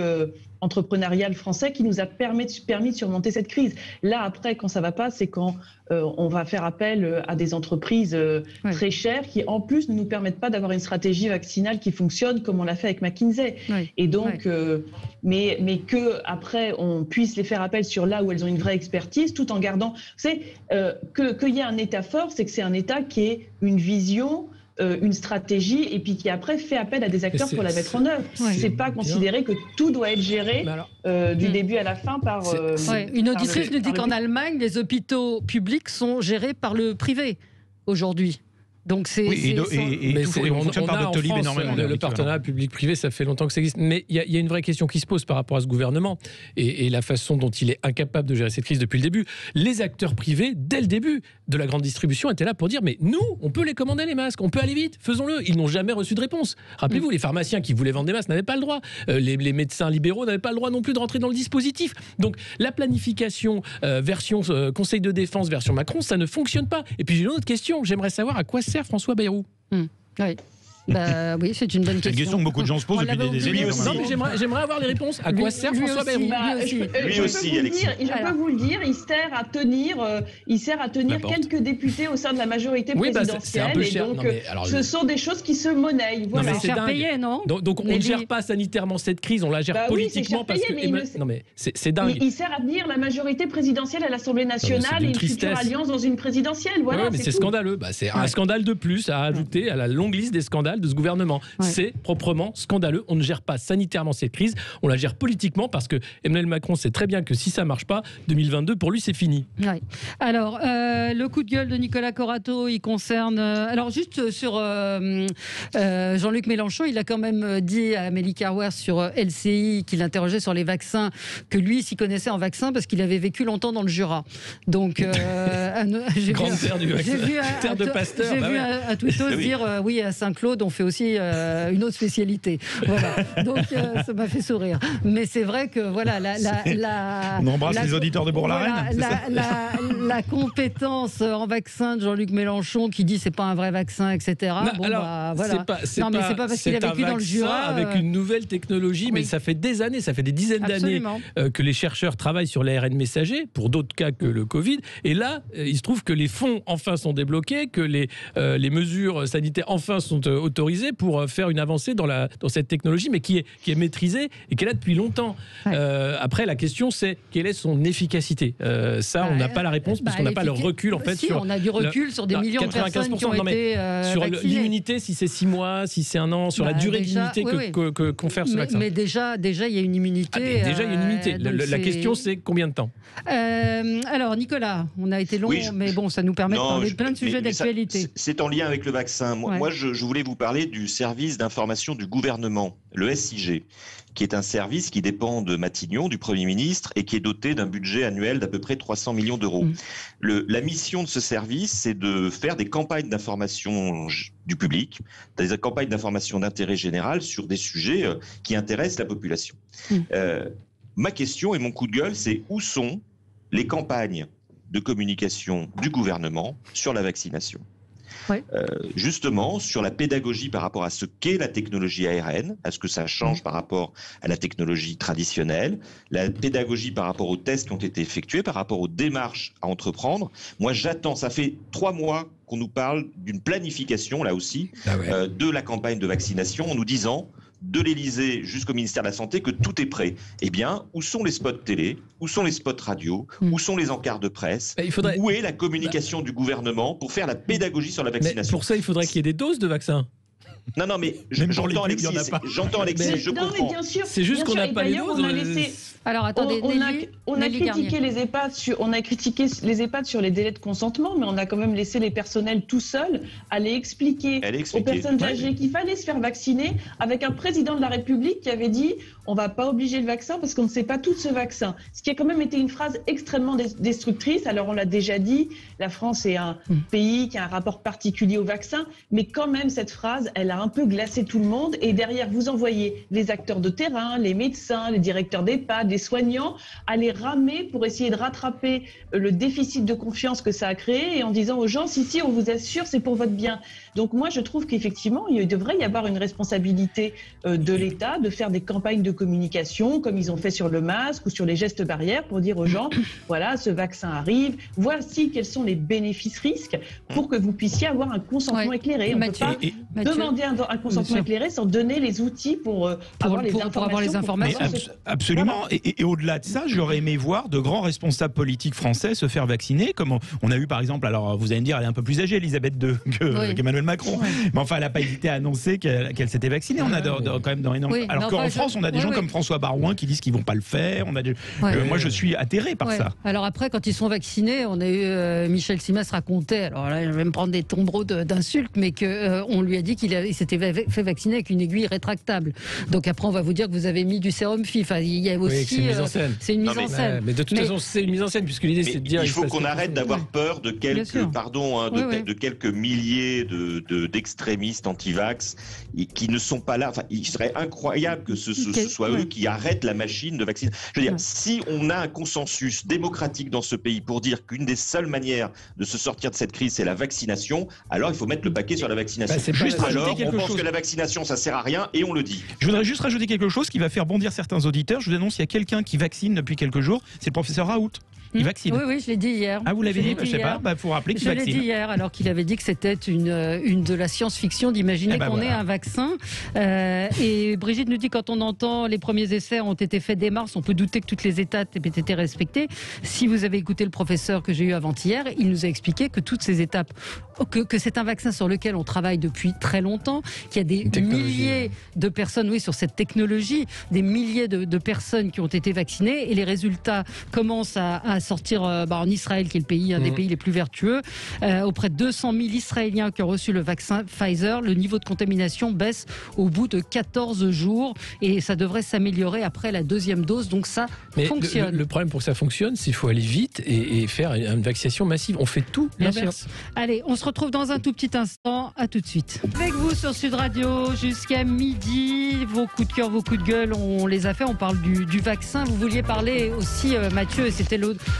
E: entrepreneurial français qui nous a permis de surmonter cette crise. Là, après, quand ça ne va pas, c'est quand on va faire appel à des entreprises très chères qui, en plus, ne nous permettent pas d'avoir une stratégie vaccinale qui fonctionne comme on l'a fait avec McKinsey. Et donc, mais que après on puisse les faire appel sur là où elles ont une vraie expertise, tout en gardant... Vous savez, qu'il y ait un État fort, c'est que c'est un État qui ait une vision... une stratégie et puis qui après fait appel à des acteurs pour la mettre en œuvre. C'est pas considérer que tout doit être géré du début à la fin par...
A: Une auditrice nous dit qu'en Allemagne, les hôpitaux publics sont gérés par le privé aujourd'hui. Donc c'est
C: on fonctionne par Doctolib énormément.
D: Le partenariat public-privé, ça fait longtemps que ça existe. Mais il y a une vraie question qui se pose par rapport à ce gouvernement et la façon dont il est incapable de gérer cette crise depuis le début. Les acteurs privés, dès le début de la grande distribution, étaient là pour dire mais nous, on peut les commander les masques, on peut aller vite, faisons-le. Ils n'ont jamais reçu de réponse. Rappelez-vous, les pharmaciens qui voulaient vendre des masques n'avaient pas le droit. Les médecins libéraux n'avaient pas le droit non plus de rentrer dans le dispositif. Donc la planification version Conseil de défense, version Macron, ça ne fonctionne pas. Et puis j'ai une autre question. J'aimerais savoir à quoi sert François Bayrou.
A: Oui. Oui, c'est une bonne question.
C: C'est une question que beaucoup de gens se posent depuis des années.
D: J'aimerais avoir les réponses. À quoi sert François Bayrou?
B: Lui aussi, Alexis.
E: Je peux vous le dire, il sert à tenir quelques députés au sein de la majorité présidentielle. Et donc, ce sont des choses qui se monnaient.
A: Voilà. C'est cher payé, non?
D: Donc on ne gère pas sanitairement cette crise, on la gère politiquement parce que. Non mais c'est dingue.
E: Il sert à tenir la majorité présidentielle à l'Assemblée nationale et une future alliance dans une présidentielle. Voilà.
D: Mais c'est scandaleux. C'est un scandale de plus à ajouter à la longue liste des scandales de ce gouvernement. C'est proprement scandaleux. On ne gère pas sanitairement cette crise, on la gère politiquement parce que Emmanuel Macron sait très bien que si ça marche pas, 2022 pour lui c'est fini.
A: Alors le coup de gueule de Nicolas Corato, il concerne alors juste sur Jean-Luc Mélenchon, il a quand même dit à Amélie Carwer sur LCI qu'il interrogeait sur les vaccins, que lui s'y connaissait en vaccin parce qu'il avait vécu longtemps dans le Jura. Donc
D: grande terre du vaccin, terre de Pasteur.
A: J'ai vu à Twitter dire oui, à Saint-Claude on fait aussi une autre spécialité. Voilà. Donc ça m'a fait sourire. Mais c'est vrai que voilà
C: on embrasse les auditeurs de Bourg-la-Reine.
A: La compétence en vaccin de Jean-Luc Mélenchon qui dit c'est pas un vrai vaccin, etc.
D: C'est pas parce qu'il a vécu dans le Jura avec une nouvelle technologie, mais ça fait des années, ça fait des dizaines d'années que les chercheurs travaillent sur l'ARN messager pour d'autres cas que le Covid. Et là, il se trouve que les fonds enfin sont débloqués, que les mesures sanitaires enfin sont autorisées pour faire une avancée dans cette technologie, mais qui est maîtrisée et qui est là depuis longtemps. Après, la question c'est quelle est son efficacité. Ça, on n'a pas la réponse puisqu'on n'a pas le recul en fait.
A: On a du recul sur des millions de personnes qui ont été
D: sur l'immunité, si c'est 6 mois, si c'est 1 an, sur la durée d'immunité que confère ce vaccin.
A: Mais déjà, il y a une immunité.
D: Déjà, il y a une immunité. La question, c'est combien de temps?
A: Alors, Nicolas, on a été long, mais bon, ça nous permet de parler de plein de sujets d'actualité.
B: C'est en lien avec le vaccin. Moi, je voulais vous parler du service d'information du gouvernement, le SIG, qui est un service qui dépend de Matignon, du Premier ministre, et qui est doté d'un budget annuel d'à peu près 300 millions d'euros. La mission de ce service, c'est de faire des campagnes d'information du public, des campagnes d'information d'intérêt général sur des sujets qui intéressent la population. Ma question et mon coup de gueule, c'est où sont les campagnes de communication du gouvernement sur la vaccination ? Justement, sur la pédagogie par rapport à ce qu'est la technologie ARN, à ce que ça change par rapport à la technologie traditionnelle, la pédagogie par rapport aux tests qui ont été effectués, par rapport aux démarches à entreprendre. Moi, j'attends, ça fait 3 mois qu'on nous parle d'une planification, là aussi, de la campagne de vaccination, en nous disant de l'Élysée jusqu'au ministère de la Santé que tout est prêt. Eh bien, où sont les spots télé? Où sont les spots radio? Où sont les encarts de presse? Où est la communication du gouvernement pour faire la pédagogie sur la vaccination?
D: Mais pour ça, il faudrait qu'il y ait des doses de vaccins.
B: Non, mais j'entends Alexis, je comprends.
D: C'est juste qu'on n'a pas les doses.
A: Alors attendez,
E: on a critiqué les EHPAD sur les délais de consentement, mais on a quand même laissé les personnels tout seuls aller expliquer aux personnes âgées qu'il fallait se faire vacciner, avec un président de la République qui avait dit on va pas obliger le vaccin parce qu'on ne sait pas tout de ce vaccin. Ce qui a quand même été une phrase extrêmement destructrice. Alors on l'a déjà dit, la France est un pays qui a un rapport particulier au vaccin, mais quand même cette phrase, elle a un peu glacé tout le monde. Et derrière, vous envoyez les acteurs de terrain, les médecins, les directeurs d'EHPAD, les soignants, aller ramer pour essayer de rattraper le déficit de confiance que ça a créé, et en disant aux gens, si, on vous assure, c'est pour votre bien. Donc moi, je trouve qu'effectivement, il devrait y avoir une responsabilité de l'État de faire des campagnes de communication, comme ils ont fait sur le masque ou sur les gestes barrières, pour dire aux gens, voilà, ce vaccin arrive, voici quels sont les bénéfices-risques, pour que vous puissiez avoir un consentement éclairé. On ne peut pas demander demander un consentement éclairé sans donner les outils pour avoir les informations.
C: Absolument. Et au-delà de ça, j'aurais aimé voir de grands responsables politiques français se faire vacciner, comme on a eu par exemple, alors vous allez me dire, elle est un peu plus âgée, Elisabeth II, qu'Emmanuel Macron, mais enfin, elle n'a pas hésité à annoncer qu'elle s'était vaccinée. On a quand même dans énormément. Alors qu'en France, on a des gens comme François Barouin qui disent qu'ils ne vont pas le faire. Moi, je suis atterré par ça.
A: Alors après, quand ils sont vaccinés, on a eu Michel Simès racontait, alors là, je vais me prendre des tombereaux d'insultes, mais qu'on lui a dit qu'il s'était fait vacciner avec une aiguille rétractable. Donc après, on va vous dire que vous avez mis du sérum FI. Enfin, il y a aussi.
D: C'est une mise en scène.
A: C'est une mise en scène.
D: Mais de toute façon, c'est une mise en scène, puisque l'idée, c'est de dire.
B: Il faut qu'on arrête d'avoir peur de quelques, de quelques milliers d'extrémistes anti-vax qui ne sont pas là. Enfin, il serait incroyable que ce soit eux qui arrêtent la machine de vaccination. Je veux dire, si on a un consensus démocratique dans ce pays pour dire qu'une des seules manières de se sortir de cette crise, c'est la vaccination, alors il faut mettre le paquet sur la vaccination. Alors, on pense que la vaccination, ça sert à rien et on le dit.
C: Je voudrais juste rajouter quelque chose qui va faire bondir certains auditeurs. Je vous annonce, il y a quelqu'un qui vaccine depuis quelques jours, c'est le professeur Raoult. Il vaccine.
A: Oui, je l'ai dit hier.
C: Ah, vous l'avez dit, je ne sais pas. Il faut rappeler qu'il vaccine.
A: Je l'ai dit hier, alors qu'il avait dit que c'était une de la science-fiction d'imaginer qu'on ait un vaccin. Et Brigitte nous dit, quand on entend les premiers essais ont été faits dès mars, on peut douter que toutes les étapes aient été respectées. Si vous avez écouté le professeur que j'ai eu avant-hier, il nous a expliqué que toutes ces étapes, que c'est un vaccin sur lequel on travaille depuis très longtemps, qu'il y a des milliers de personnes, sur cette technologie, des milliers de personnes qui ont été vaccinées, et les résultats commencent à sortir en Israël, qui est le pays, un des pays les plus vertueux. Auprès de 200 000 Israéliens qui ont reçu le vaccin Pfizer, le niveau de contamination baisse au bout de 14 jours et ça devrait s'améliorer après la deuxième dose. Donc ça fonctionne.
D: Le problème pour que ça fonctionne, c'est qu'il faut aller vite et faire une vaccination massive. On fait tout l'inverse.
A: Allez, on se retrouve dans un tout petit instant. À tout de suite. Avec vous sur Sud Radio jusqu'à midi. Vos coups de cœur, vos coups de gueule, on les a fait. On parle du vaccin. Vous vouliez parler aussi, Mathieu, et c'était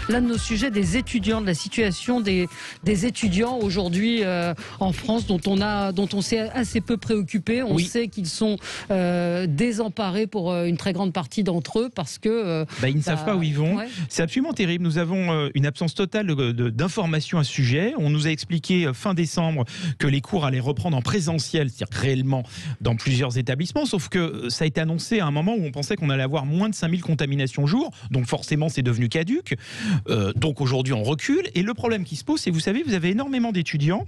A: l'un de nos sujets, des étudiants, de la situation des étudiants aujourd'hui en France, dont on s'est assez peu préoccupé. On sait qu'ils sont désemparés pour une très grande partie d'entre eux parce que
C: ils ne savent pas où ils vont. C'est absolument terrible. Nous avons une absence totale d'informations à ce sujet. On nous a expliqué fin décembre que les cours allaient reprendre en présentiel, c'est-à-dire réellement dans plusieurs établissements, sauf que ça a été annoncé à un moment où on pensait qu'on allait avoir moins de 5000 contaminations jour, donc forcément c'est devenu caduc. Donc aujourd'hui on recule, et le problème qui se pose, c'est, vous savez, vous avez énormément d'étudiants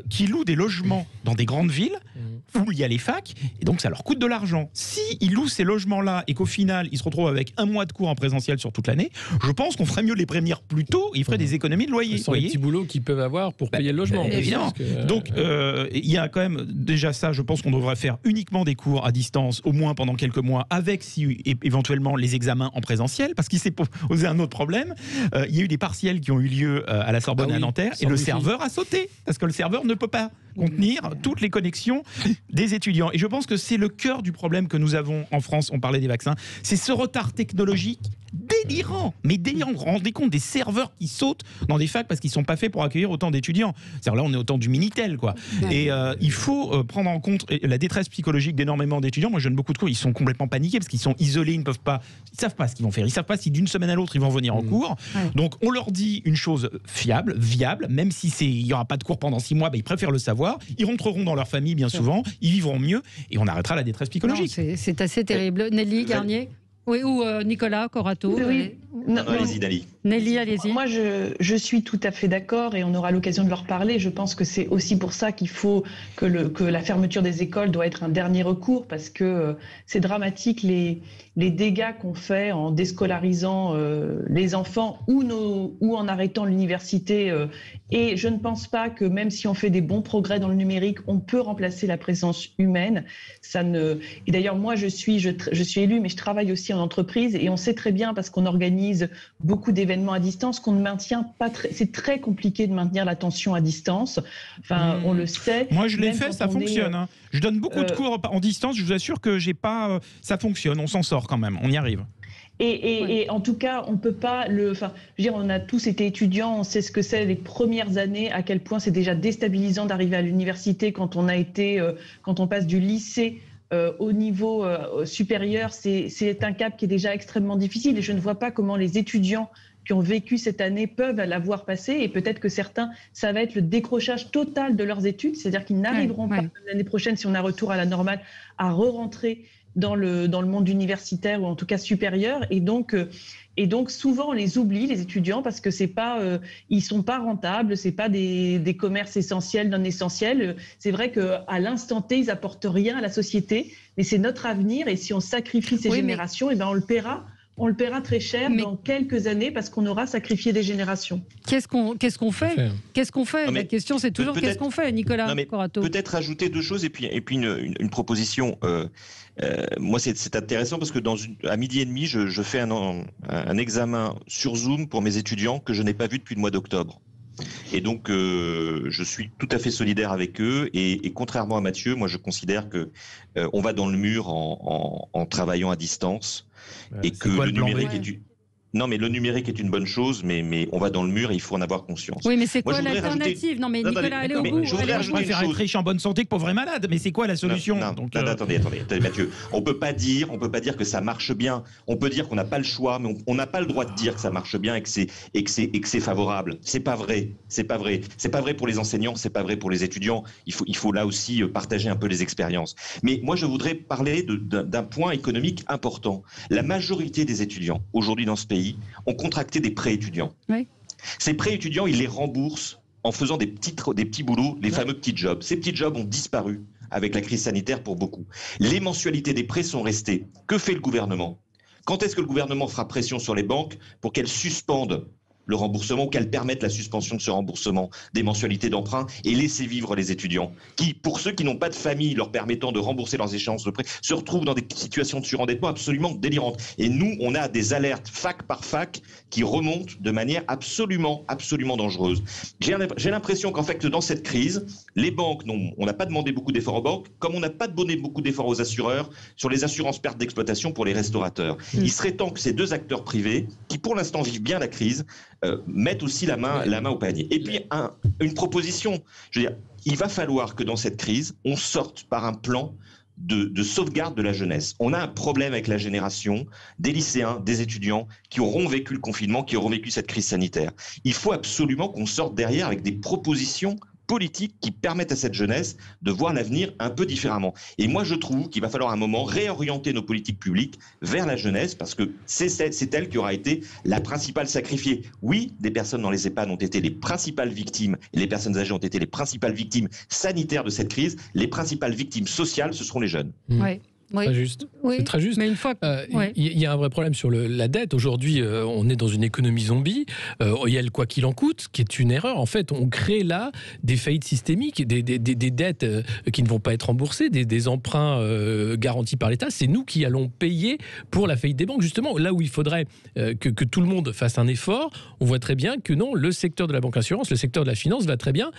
C: qui louent des logements dans des grandes villes où il y a les facs, et donc ça leur coûte de l'argent. Si ils louent ces logements-là et qu'au final ils se retrouvent avec un mois de cours en présentiel sur toute l'année, je pense qu'on ferait mieux de les prévenir plus tôt, et ils feraient des économies de loyer.
D: Ce sont les petits boulots qu'ils peuvent avoir pour payer le logement.
C: Évidemment. Donc il y a quand même déjà ça, je pense qu'on devrait faire uniquement des cours à distance, au moins pendant quelques mois, avec éventuellement les examens en présentiel, parce qu'il s'est posé un autre problème. Il y a eu des partiels qui ont eu lieu à la Sorbonne et à Nanterre, et le serveur a sauté, parce que le serveur ne peut pas contenir toutes les connexions des étudiants. Et je pense que c'est le cœur du problème que nous avons en France. On parlait des vaccins, c'est ce retard technologique délirant, mais délirant. Vous vous rendez compte des serveurs qui sautent dans des facs parce qu'ils ne sont pas faits pour accueillir autant d'étudiants. C'est-à-dire là, on est au temps du Minitel, quoi. Et il faut prendre en compte la détresse psychologique d'énormément d'étudiants. Moi, je donne beaucoup de cours, ils sont complètement paniqués parce qu'ils sont isolés, ils ne savent pas ce qu'ils vont faire. Ils ne savent pas si d'une semaine à l'autre, ils vont venir en cours. Donc, on leur dit une chose fiable, viable, même si il n'y aura pas de cours pendant 6 mois, ils préfèrent le savoir. Ils rentreront dans leur famille, bien souvent, ils vivront mieux, et on arrêtera la détresse psychologique.
A: C'est assez terrible. Nelly Garnier? Oui, ou Nicolas Corato.
E: Oui.
B: Allez-y, Nelly.
A: Nelly, allez-y.
E: Moi, je suis tout à fait d'accord, et on aura l'occasion de leur parler. Je pense que c'est aussi pour ça qu'il faut que la fermeture des écoles doit être un dernier recours, parce que c'est dramatique les dégâts qu'on fait en déscolarisant les enfants ou en arrêtant l'université. Et je ne pense pas que même si on fait des bons progrès dans le numérique, on peut remplacer la présence humaine. Et d'ailleurs, moi, je suis élue, mais je travaille aussi en entreprise, et on sait très bien, parce qu'on organise beaucoup d'événements à distance, qu'on ne maintient pas c'est très compliqué de maintenir l'attention à distance. Enfin, on le sait.
C: Moi, je l'ai fait, ça fonctionne. Je donne beaucoup de cours en distance. Je vous assure que ça fonctionne. On s'en sort quand même. On y arrive.
E: Et en tout cas, on peut pas on a tous été étudiants, on sait ce que c'est les premières années, à quel point c'est déjà déstabilisant d'arriver à l'université quand on passe du lycée au niveau supérieur. C'est un cap qui est déjà extrêmement difficile, et je ne vois pas comment les étudiants qui ont vécu cette année peuvent la voir passer, et peut-être que certains, ça va être le décrochage total de leurs études, c'est-à-dire qu'ils n'arriveront pas l'année prochaine, si on a un retour à la normale, à re-rentrer dans le monde universitaire ou en tout cas supérieur, et donc souvent on les oublie, les étudiants, parce que ils sont pas rentables, c'est pas des commerces essentiels, non essentiels. C'est vrai qu'à l'instant T, ils apportent rien à la société, mais c'est notre avenir, et si on sacrifie ces générations, et ben on le paiera. On le paiera très cher dans quelques années, parce qu'on aura sacrifié des générations.
A: Qu'est-ce qu'on fait? Qu'est-ce qu'on fait? La question, c'est toujours qu'est-ce qu'on fait, Nicolas Corato?
B: Peut-être ajouter deux choses et puis une proposition. Moi, c'est intéressant parce que à 12h30, je fais un examen sur Zoom pour mes étudiants que je n'ai pas vu depuis le mois d'octobre. Et donc, je suis tout à fait solidaire avec eux. Et contrairement à Mathieu, moi, je considère que on va dans le mur en travaillant à distance. Et que le numérique le numérique est une bonne chose, mais on va dans le mur et il faut en avoir conscience.
A: Oui, mais c'est quoi l'alternative? Non, mais Nicolas, allez au bout.
C: Je préfère être riche en bonne santé que pauvre et malade. Mais c'est quoi la solution?
B: Attendez, Mathieu. On peut pas dire que ça marche bien. On peut dire qu'on n'a pas le choix, mais on n'a pas le droit de dire que ça marche bien et que c'est favorable. C'est pas vrai. C'est pas vrai pour les enseignants, c'est pas vrai pour les étudiants. Il faut là aussi partager un peu les expériences. Mais moi, je voudrais parler d'un point économique important. La majorité des étudiants aujourd'hui dans ce pays ont contracté des prêts étudiants. Oui. Ces prêts étudiants, ils les remboursent en faisant des petits boulots, les fameux petits jobs. Ces petits jobs ont disparu avec la crise sanitaire pour beaucoup. Les mensualités des prêts sont restées. Que fait le gouvernement? Quand est-ce que le gouvernement fera pression sur les banques pour qu'elles suspendent le remboursement, ou qu'elles permettent la suspension de ce remboursement des mensualités d'emprunt et laisser vivre les étudiants qui, pour ceux qui n'ont pas de famille leur permettant de rembourser leurs échéances de prêt, se retrouvent dans des situations de surendettement absolument délirantes. Et nous, on a des alertes fac par fac qui remontent de manière absolument dangereuse. J'ai l'impression qu'en fait, dans cette crise, les banques, on n'a pas demandé beaucoup d'efforts aux banques, comme on n'a pas donné beaucoup d'efforts aux assureurs sur les assurances pertes d'exploitation pour les restaurateurs. Il serait temps que ces deux acteurs privés, qui pour l'instant vivent bien la crise, mettent aussi la main au panier. Et puis, une proposition, je veux dire, il va falloir que dans cette crise, on sorte par un plan de sauvegarde de la jeunesse. On a un problème avec la génération des lycéens, des étudiants qui auront vécu le confinement, qui auront vécu cette crise sanitaire. Il faut absolument qu'on sorte derrière avec des propositions politiques qui permettent à cette jeunesse de voir l'avenir un peu différemment. Et moi, je trouve qu'il va falloir à un moment réorienter nos politiques publiques vers la jeunesse, parce que c'est elle qui aura été la principale sacrifiée. Oui, des personnes dans les EHPAD ont été les principales victimes, et les personnes âgées ont été les principales victimes sanitaires de cette crise. Les principales victimes sociales, ce seront les jeunes.
A: Oui. Oui.
D: Très juste.
A: Oui.
D: C'est très juste.
A: Mais une fois
D: il y a un vrai problème sur la dette. Aujourd'hui, on est dans une économie zombie. Il y a le quoi qu'il en coûte, qui est une erreur. En fait, on crée là des faillites systémiques, des dettes qui ne vont pas être remboursées, des emprunts garantis par l'État. C'est nous qui allons payer pour la faillite des banques. Justement, là où il faudrait que tout le monde fasse un effort, on voit très bien que non, le secteur de la banque assurance, le secteur de la finance va très bien.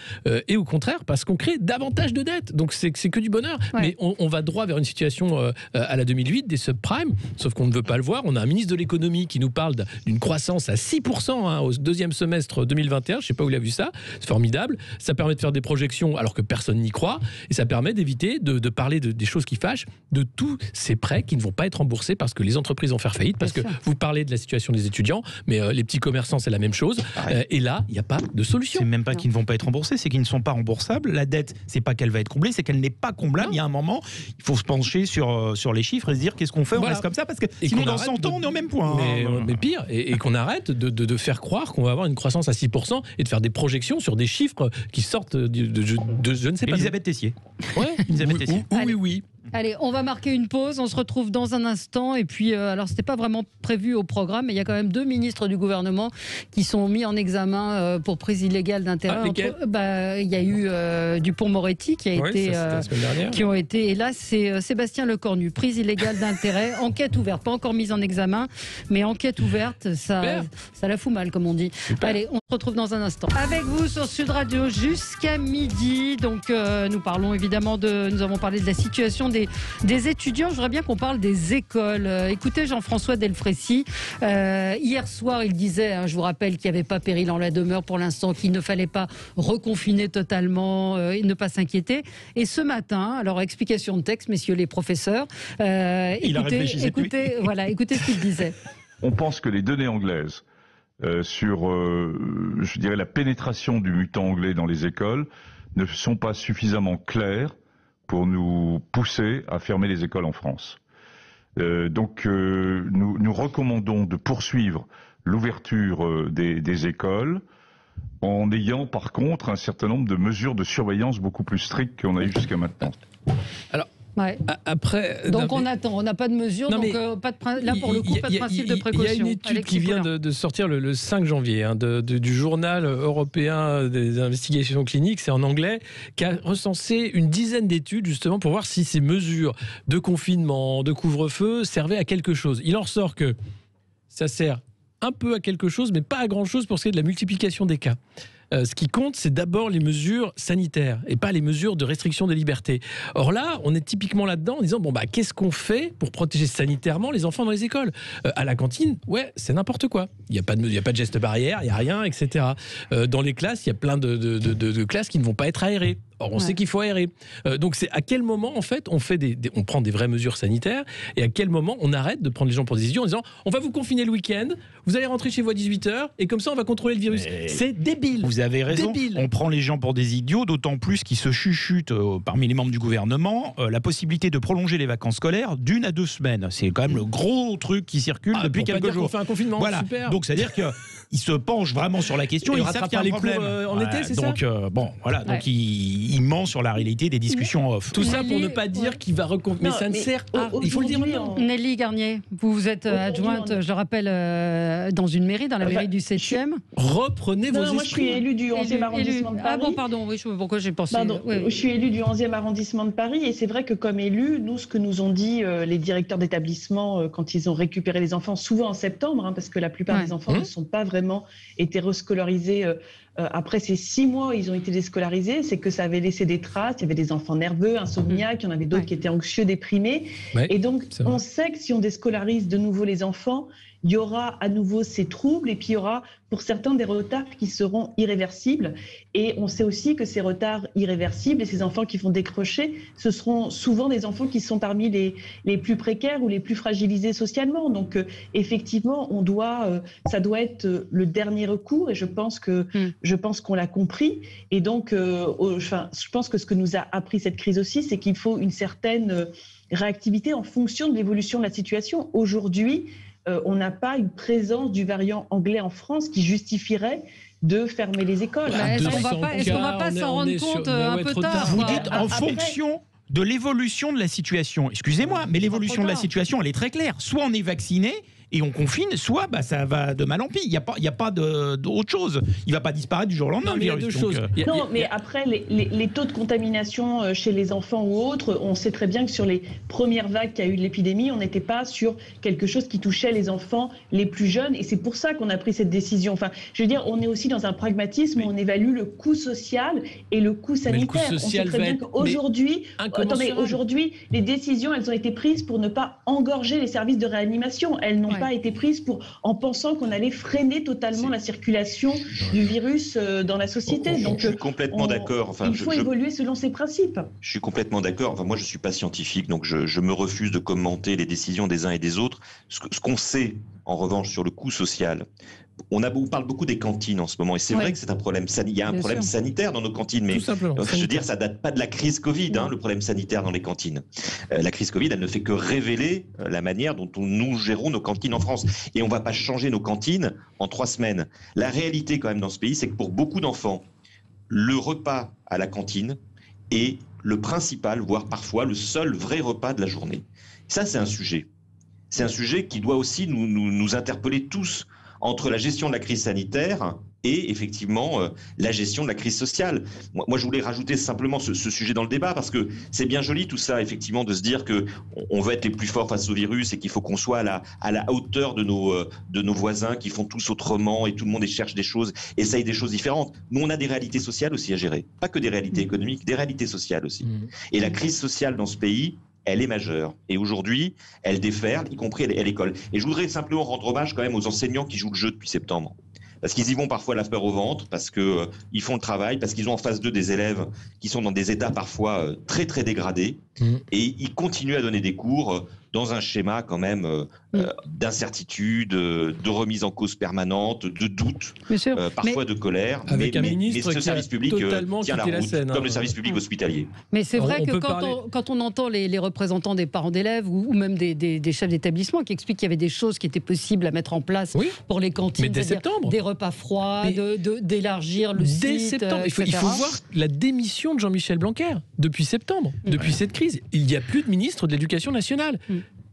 D: Et au contraire, parce qu'on crée davantage de dettes. Donc c'est que du bonheur. Ouais. Mais on va droit vers une situation à la 2008 des subprimes, sauf qu'on ne veut pas le voir. On a un ministre de l'économie qui nous parle d'une croissance à 6% au deuxième semestre 2021. Je ne sais pas où il a vu ça. C'est formidable. Ça permet de faire des projections alors que personne n'y croit. Et ça permet d'éviter de parler des choses qui fâchent, de tous ces prêts qui ne vont pas être remboursés parce que les entreprises vont faire faillite. Parce que vous parlez de la situation des étudiants, mais les petits commerçants, c'est la même chose. Et là, il n'y a pas de solution.
C: C'est même pas qu'ils ne vont pas être remboursés, c'est qu'ils ne sont pas remboursables. La dette, c'est pas qu'elle va être comblée, c'est qu'elle n'est pas comblable. Il y a un moment, il faut se pencher sur les chiffres et se dire qu'est-ce qu'on fait, on reste comme ça, parce que sinon dans 100 ans on est au même point.
D: Mais pire, et qu'on arrête de faire croire qu'on va avoir une croissance à 6% et de faire des projections sur des chiffres qui sortent de je ne sais pas.
C: Elisabeth Tessier.
D: Ouais,
C: Elisabeth Tessier.
D: Oui.
A: Allez, on va marquer une pause, on se retrouve dans un instant. Et puis, alors c'était pas vraiment prévu au programme, mais il y a quand même 2 ministres du gouvernement qui sont mis en examen pour prise illégale d'intérêt. Il y a eu Dupond-Moretti qui ont été, et là c'est Sébastien Lecornu, prise illégale d'intérêt, enquête ouverte, pas encore mise en examen, mais enquête ouverte, ça la fout mal comme on dit. Super. Allez, on se retrouve dans un instant. Avec vous sur Sud Radio jusqu'à midi. Donc nous avons parlé de la situation des étudiants. Je voudrais bien qu'on parle des écoles. Écoutez Jean-François Delfrécy, hier soir il disait, je vous rappelle qu'il n'y avait pas péril en la demeure pour l'instant, qu'il ne fallait pas reconfiner totalement et ne pas s'inquiéter. Et ce matin, alors explication de texte, messieurs les professeurs, écoutez ce qu'il disait.
H: On pense que les données anglaises sur, je dirais, la pénétration du mutant anglais dans les écoles ne sont pas suffisamment clairs pour nous pousser à fermer les écoles en France. Donc nous recommandons de poursuivre l'ouverture des écoles en ayant par contre un certain nombre de mesures de surveillance beaucoup plus strictes qu'on a eu jusqu'à maintenant.
D: Alors,
A: ouais.
D: Après,
A: donc on attend, on n'a pas de mesures, donc pas de là pour le coup, pas de principe de précaution.
D: Il y a une étude qui vient de sortir le 5 janvier du journal européen des investigations cliniques, c'est en anglais, qui a recensé une dizaine d'études justement pour voir si ces mesures de confinement, de couvre-feu servaient à quelque chose. Il en ressort que ça sert un peu à quelque chose, mais pas à grand-chose pour ce qui est de la multiplication des cas. Ce qui compte, c'est d'abord les mesures sanitaires et pas les mesures de restriction des libertés. Or là, on est typiquement là-dedans en disant qu'est-ce qu'on fait pour protéger sanitairement les enfants dans les écoles ? À la cantine, ouais, c'est n'importe quoi. Il n'y a pas de geste barrière, il n'y a rien, etc. Dans les classes, il y a plein de classes qui ne vont pas être aérées. Or, on sait qu'il faut aérer. Donc, c'est à quel moment, en fait, on prend des vraies mesures sanitaires et à quel moment on arrête de prendre les gens pour des idiots en disant on va vous confiner le week-end, vous allez rentrer chez vous à 18h et comme ça, on va contrôler le virus. C'est débile.
C: Vous avez raison. Débile. On prend les gens pour des idiots, d'autant plus qu'ils se chuchotent parmi les membres du gouvernement la possibilité de prolonger les vacances scolaires d'1 à 2 semaines. C'est quand même le gros truc qui circule depuis quelques jours.
D: On fait un confinement,
C: voilà.
D: Super.
C: Donc, c'est-à-dire qu'ils se penchent vraiment sur la question. Ils savent qu'il y a un problème.
D: En été, c'est
C: donc,
D: ça
C: voilà. Donc, il ment sur la réalité des discussions en off.
D: Tout ça pour ne pas dire qu'il va mais ça ne sert à... Il faut le dire maintenant.
A: Nelly Garnier, vous êtes adjointe, je rappelle, dans une mairie, dans la mairie du 7e.
D: Reprenez vos esprits.
E: Moi, je suis élue du 11e arrondissement de Paris.
A: Ah bon, pardon, oui, pourquoi j'ai pensé...
E: Je suis élue du 11e arrondissement de Paris et c'est vrai que comme élue, nous, ce que nous ont dit les directeurs d'établissement quand ils ont récupéré les enfants, souvent en septembre, parce que la plupart des enfants ne sont pas vraiment été rescolarisés après ces 6 mois, ils ont été déscolarisés, c'est que ça avait laissé des traces. Il y avait des enfants nerveux, insomniaques, il y en avait d'autres qui étaient anxieux, déprimés. Et donc, on sait que si on déscolarise de nouveau les enfants, il y aura à nouveau ces troubles et puis il y aura pour certains des retards qui seront irréversibles. Et on sait aussi que ces retards irréversibles et ces enfants qui vont décrocher, ce seront souvent des enfants qui sont parmi les plus précaires ou les plus fragilisés socialement. Donc effectivement, ça doit être le dernier recours et je pense qu'on l'a compris. Et donc, je pense que ce que nous a appris cette crise aussi, c'est qu'il faut une certaine réactivité en fonction de l'évolution de la situation. Aujourd'hui, on n'a pas une présence du variant anglais en France qui justifierait de fermer les écoles.
A: Est-ce qu'on ne va pas s'en rendre compte un peu tard ?
C: Vous dites en fonction de l'évolution de la situation. Excusez-moi, mais l'évolution de la situation, elle est très claire. Soit on est vacciné et on confine, soit ça va de mal en pis. Il n'y a pas d'autre chose. Il ne va pas disparaître du jour au lendemain, le virus.
E: Non, mais après, les taux de contamination chez les enfants ou autres, on sait très bien que sur les premières vagues qu'il y a eu de l'épidémie, on n'était pas sur quelque chose qui touchait les enfants les plus jeunes. Et c'est pour ça qu'on a pris cette décision. Enfin, je veux dire, on est aussi dans un pragmatisme où on évalue le coût social et le coût sanitaire. On sait très bien qu'aujourd'hui, aujourd'hui, les décisions, elles ont été prises pour ne pas engorger les services de réanimation. Elles n'ont pas été prises en pensant qu'on allait freiner totalement la circulation du virus dans la société. Donc,
B: je suis complètement d'accord.
E: Il faut évoluer selon ces principes.
B: Je suis complètement d'accord. Enfin, moi, je ne suis pas scientifique, donc je me refuse de commenter les décisions des uns et des autres. Ce qu'on sait, en revanche, sur le coût social, on parle beaucoup des cantines en ce moment, et c'est vrai que c'est un problème. Il y a un problème sanitaire dans nos cantines, mais je veux dire, ça date pas de la crise Covid, le problème sanitaire dans les cantines. La crise Covid, elle ne fait que révéler la manière dont nous gérons nos cantines en France, et on va pas changer nos cantines en 3 semaines. La réalité, quand même, dans ce pays, c'est que pour beaucoup d'enfants, le repas à la cantine est le principal, voire parfois le seul vrai repas de la journée. Ça, c'est un sujet. C'est un sujet qui doit aussi nous interpeller tous, entre la gestion de la crise sanitaire et effectivement la gestion de la crise sociale. Moi, je voulais rajouter simplement ce sujet dans le débat, parce que c'est bien joli tout ça, effectivement, de se dire qu'on veut être les plus forts face au virus et qu'il faut qu'on soit à la hauteur de nos voisins qui font tous autrement et tout le monde cherche des choses, essaye des choses différentes. Mais on a des réalités sociales aussi à gérer, pas que des réalités économiques, des réalités sociales aussi. Et la crise sociale dans ce pays, elle est majeure. Et aujourd'hui, elle déferle, y compris à l'école. Et je voudrais simplement rendre hommage quand même aux enseignants qui jouent le jeu depuis septembre. Parce qu'ils y vont parfois la peur au ventre, parce qu'ils font le travail, parce qu'ils ont en face d'eux des élèves qui sont dans des états parfois très très dégradés. Et ils continuent à donner des cours dans un schéma quand même d'incertitude, de remise en cause permanente, de doute, parfois de colère.
D: Avec un ministre
B: mais ce service public tient la route, comme le service public hospitalier.
A: Mais c'est vrai que quand on entend les représentants des parents d'élèves ou même des chefs d'établissement qui expliquent qu'il y avait des choses qui étaient possibles à mettre en place pour les cantines,
D: dès septembre,
A: des repas froids, d'élargir le site.
D: Dès septembre, il faut voir la démission de Jean-Michel Blanquer depuis septembre, depuis cette crise. Il n'y a plus de ministre de l'Éducation nationale.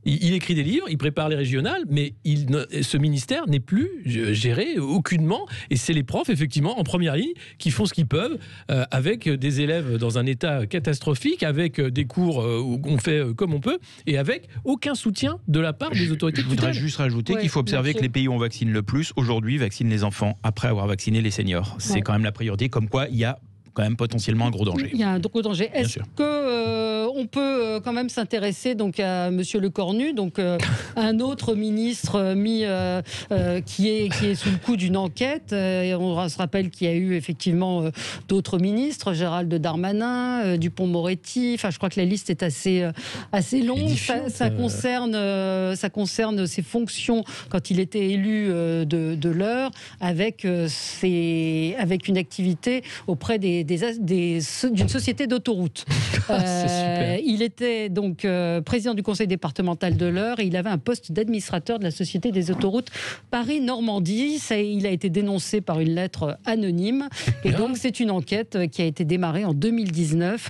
D: Il écrit des livres, il prépare les régionales, mais ce ministère n'est plus géré aucunement. Et c'est les profs, effectivement, en première ligne, qui font ce qu'ils peuvent, avec des élèves dans un état catastrophique, avec des cours où on fait comme on peut, et avec aucun soutien de la part des autorités.
C: Je voudrais juste rajouter qu'il faut observer que les pays où on vaccine le plus, aujourd'hui, vaccinent les enfants après avoir vacciné les seniors. C'est quand même la priorité, comme quoi il y a quand même potentiellement un gros danger.
A: Il y a un gros danger. Est-ce qu'on peut quand même s'intéresser donc à Monsieur Lecornu, donc un autre ministre qui est sous le coup d'une enquête. On se rappelle qu'il y a eu effectivement d'autres ministres, Gérald Darmanin, Dupond-Moretti. Enfin, je crois que la liste est assez longue. Ça concerne ses fonctions quand il était élu de l'Eure, avec une activité auprès d'une société d'autoroute. Il était donc président du conseil départemental de l'Eure et il avait un poste d'administrateur de la société des autoroutes Paris-Normandie. Il a été dénoncé par une lettre anonyme et donc c'est une enquête qui a été démarrée en 2019,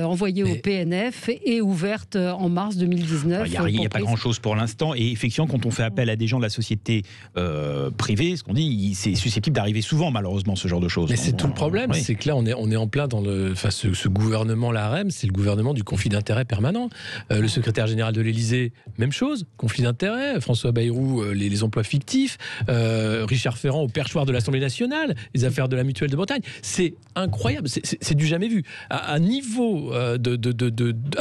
A: envoyée au PNF et ouverte en mars 2019.
C: Il n'y a pas grand-chose pour l'instant et effectivement quand on fait appel à des gens de la société privée, ce qu'on dit, c'est susceptible d'arriver souvent malheureusement ce genre de choses.
D: Mais c'est tout le problème, c'est que là on est en plein dans ce gouvernement l'AREM, c'est le gouvernement du conflit d'intérêts permanent. Le secrétaire général de l'Élysée, même chose, conflit d'intérêts. François Bayrou, les emplois fictifs. Richard Ferrand au perchoir de l'Assemblée nationale, les affaires de la Mutuelle de Bretagne. C'est incroyable, c'est du jamais vu. À un niveau à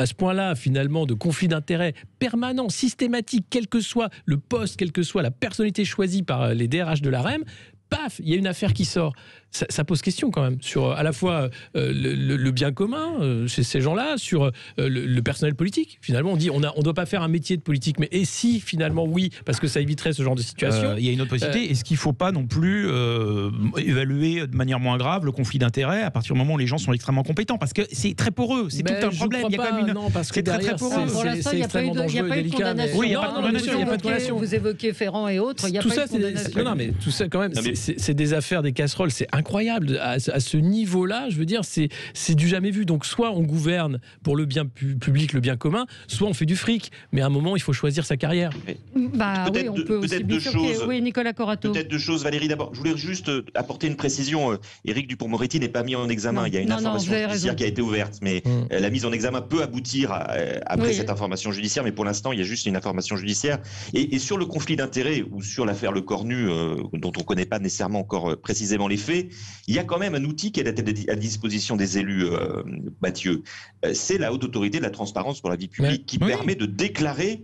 D: ce point-là, finalement, de conflit d'intérêts permanent, systématique, quel que soit le poste, quelle que soit la personnalité choisie par les DRH de l'AREM, paf, il y a une affaire qui sort. Ça pose question quand même sur à la fois le bien commun chez ces gens-là, sur le personnel politique. Finalement, on dit on doit pas faire un métier de politique, mais et si finalement oui, parce que ça éviterait ce genre de situation.
C: Il y a une autre possibilité. Est-ce qu'il ne faut pas non plus évaluer de manière moins grave le conflit d'intérêts à partir du moment où les gens sont extrêmement compétents, parce que c'est très poreux. C'est tout un problème. Il y a quand même une.
D: Non, parce que
C: c'est très poreux.
A: Pour l'instant, il n'y a pas eu de condamnation.
C: Oui, il n'y a pas de condamnation.
A: Vous évoquez Ferrand et autres. Il y a pas eu de condamnation.
D: Non, mais tout ça quand même, c'est des affaires, des casseroles. C'est incroyable. À ce niveau-là, je veux dire, c'est du jamais vu. Donc, soit on gouverne pour le bien public, le bien commun, soit on fait du fric. Mais à un moment, il faut choisir sa carrière.
A: Oui, on peut aussi bifurquer. Oui, Nicolas Corato.
B: Peut-être deux choses, Valérie. D'abord, je voulais juste apporter une précision. Éric Dupond-Moretti n'est pas mis en examen. Il y a une information judiciaire qui a été ouverte, mais la mise en examen peut aboutir après cette information judiciaire. Mais pour l'instant, il y a juste une information judiciaire. Et sur le conflit d'intérêts ou sur l'affaire Lecornu, dont on ne connaît pas nécessairement encore précisément les faits, il y a quand même un outil qui est à disposition des élus, Mathieu. C'est la Haute Autorité de la Transparence pour la vie publique qui permet de déclarer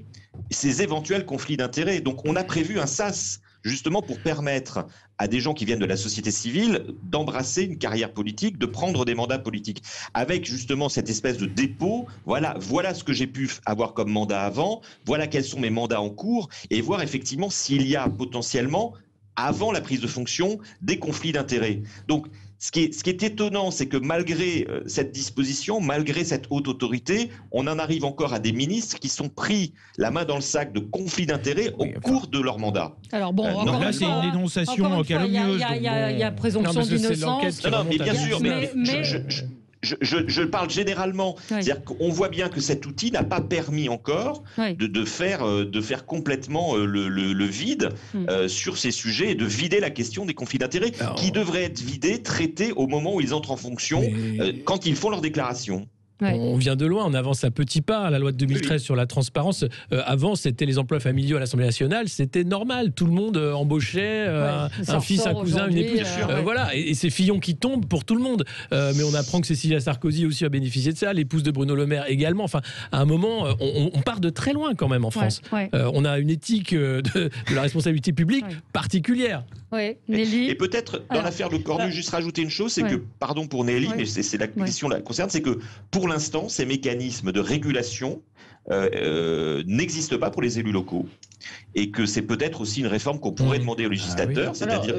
B: ces éventuels conflits d'intérêts. Donc on a prévu un SAS justement pour permettre à des gens qui viennent de la société civile d'embrasser une carrière politique, de prendre des mandats politiques. Avec justement cette espèce de dépôt, voilà ce que j'ai pu avoir comme mandat avant, voilà quels sont mes mandats en cours, et voir effectivement s'il y a potentiellement, avant la prise de fonction, des conflits d'intérêts. Donc, ce qui est étonnant, c'est que malgré cette disposition, malgré cette haute autorité, on en arrive encore à des ministres qui sont pris la main dans le sac de conflits d'intérêts au cours de leur mandat.
A: Alors bon,
C: là c'est une dénonciation calomnieuse.
A: Il y a présomption d'innocence.
B: Non, mais bien sûr, mais je parle généralement. C'est-à-dire qu'on voit bien que cet outil n'a pas permis encore de faire complètement le vide sur ces sujets et de vider la question des conflits d'intérêts qui devraient être vidés, traités au moment où ils entrent en fonction, quand ils font leur déclaration.
D: On vient de loin, on avance à petits pas. La loi de 2013 sur la transparence, avant c'était les emplois familiaux à l'Assemblée nationale, c'était normal, tout le monde embauchait un fils, un cousin, une épouse, voilà, et c'est Fillon qui tombe pour tout le monde. Mais on apprend que Cécilia Sarkozy aussi a bénéficié de ça, l'épouse de Bruno Le Maire également. Enfin, à un moment, on part de très loin quand même en France. On a une éthique de la responsabilité publique particulière.
A: Nelly.
B: Et peut-être dans l'affaire Le Cornu, juste rajouter une chose, c'est que, pardon pour Nelly, mais c'est la question la concerne, c'est que pour l'instant, ces mécanismes de régulation n'existent pas pour les élus locaux. Et que c'est peut-être aussi une réforme qu'on pourrait demander aux législateurs, c'est-à-dire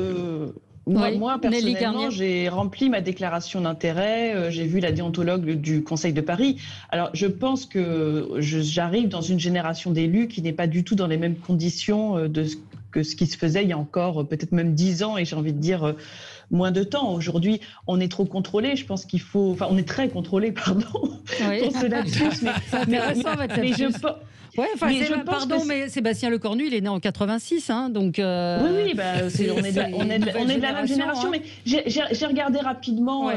E: Moi, personnellement, j'ai rempli ma déclaration d'intérêt, j'ai vu la déontologue du Conseil de Paris. Alors, je pense que j'arrive dans une génération d'élus qui n'est pas du tout dans les mêmes conditions que ce qui se faisait il y a encore peut-être même 10 ans, et j'ai envie de dire moins de temps. Aujourd'hui, on est trop contrôlé. Je pense qu'il faut... Enfin, on est très contrôlé, pardon, pour ce lapsus.
A: C'est intéressant, votre lapsus. Mais Sébastien Lecornu, il est né en 86, hein, donc.
E: Oui, on est de la même génération.
A: Hein.
E: Mais j'ai regardé rapidement,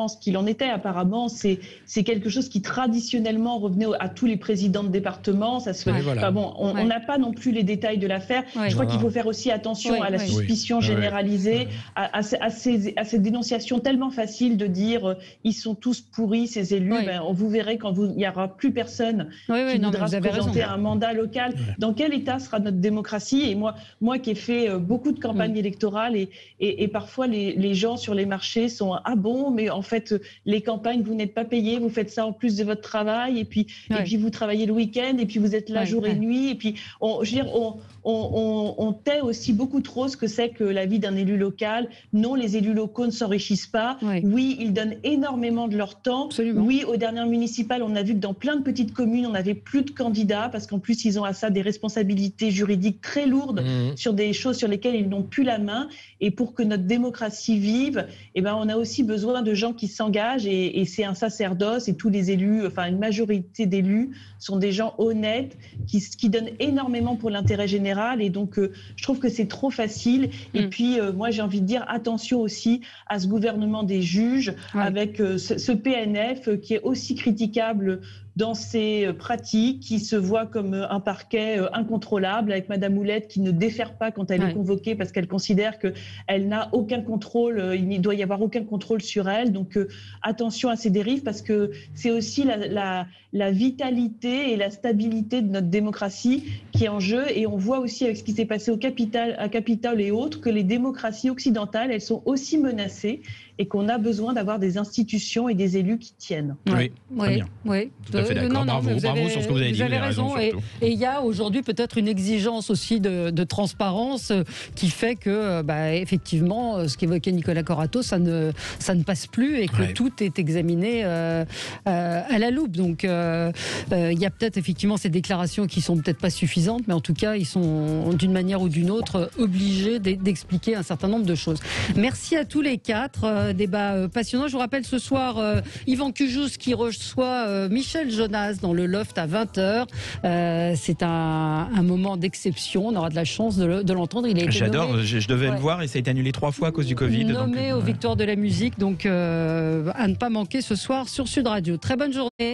E: ce qu'il en était. Apparemment, c'est quelque chose qui traditionnellement revenait à tous les présidents de département. Ça se fait. Enfin, bon, on n'a pas non plus les détails de l'affaire. Je crois qu'il faut faire aussi attention à la suspicion généralisée, à ces dénonciations tellement faciles de dire ils sont tous pourris ces élus. Vous verrez quand il n'y aura plus personne qui voudra se présenter à un mandat local. Dans quel état sera notre démocratie? Et moi qui ai fait beaucoup de campagnes électorales et parfois les gens sur les marchés sont « Ah bon, mais en fait, les campagnes, vous n'êtes pas payés, vous faites ça en plus de votre travail et puis vous travaillez le week-end et puis vous êtes là jour et nuit. » Et puis, on tait aussi beaucoup trop ce que c'est que la vie d'un élu local. Non, les élus locaux ne s'enrichissent pas. Oui, ils donnent énormément de leur temps.
A: Absolument.
E: Oui, aux dernières municipales, on a vu que dans plein de petites communes, on n'avait plus de candidats parce qu'en plus, ils ont à ça des responsabilités juridiques très lourdes sur des choses sur lesquelles ils n'ont plus la main. Et pour que notre démocratie vive, on a aussi besoin de gens qui s'engagent et c'est un sacerdoce et tous les élus, enfin une majorité d'élus sont des gens honnêtes qui donnent énormément pour l'intérêt général et donc je trouve que c'est trop facile. Et puis moi j'ai envie de dire attention aussi à ce gouvernement des juges avec ce PNF qui est aussi critiquable dans ses pratiques, qui se voit comme un parquet incontrôlable, avec Madame Oulette qui ne défère pas quand elle est convoquée parce qu'elle considère qu'elle n'a aucun contrôle, il ne doit y avoir aucun contrôle sur elle. Donc attention à ces dérives parce que c'est aussi la vitalité et la stabilité de notre démocratie qui est en jeu. Et on voit aussi avec ce qui s'est passé à Capitole et autres que les démocraties occidentales, elles sont aussi menacées et qu'on a besoin d'avoir des institutions et des élus qui tiennent.
C: Oui. Tout à fait d'accord. Bravo sur ce que vous avez dit.
A: Vous avez raison. Et il y a aujourd'hui peut-être une exigence aussi de transparence qui fait que, effectivement, ce qu'évoquait Nicolas Corato, ça ne passe plus et que tout est examiné à la loupe. Donc, il y a peut-être effectivement ces déclarations qui sont peut-être pas suffisantes, mais en tout cas, ils sont d'une manière ou d'une autre obligés d'expliquer un certain nombre de choses. Merci à tous les quatre. Débat passionnant. Je vous rappelle ce soir Yvan Cujous qui reçoit Michel Jonas dans le Loft à 20h. C'est un moment d'exception. On aura de la chance de l'entendre.
C: J'adore. Je devais le voir et ça a été annulé 3 fois à cause du Covid.
A: Nommé aux Victoires de la musique. Donc à ne pas manquer ce soir sur Sud Radio. Très bonne journée.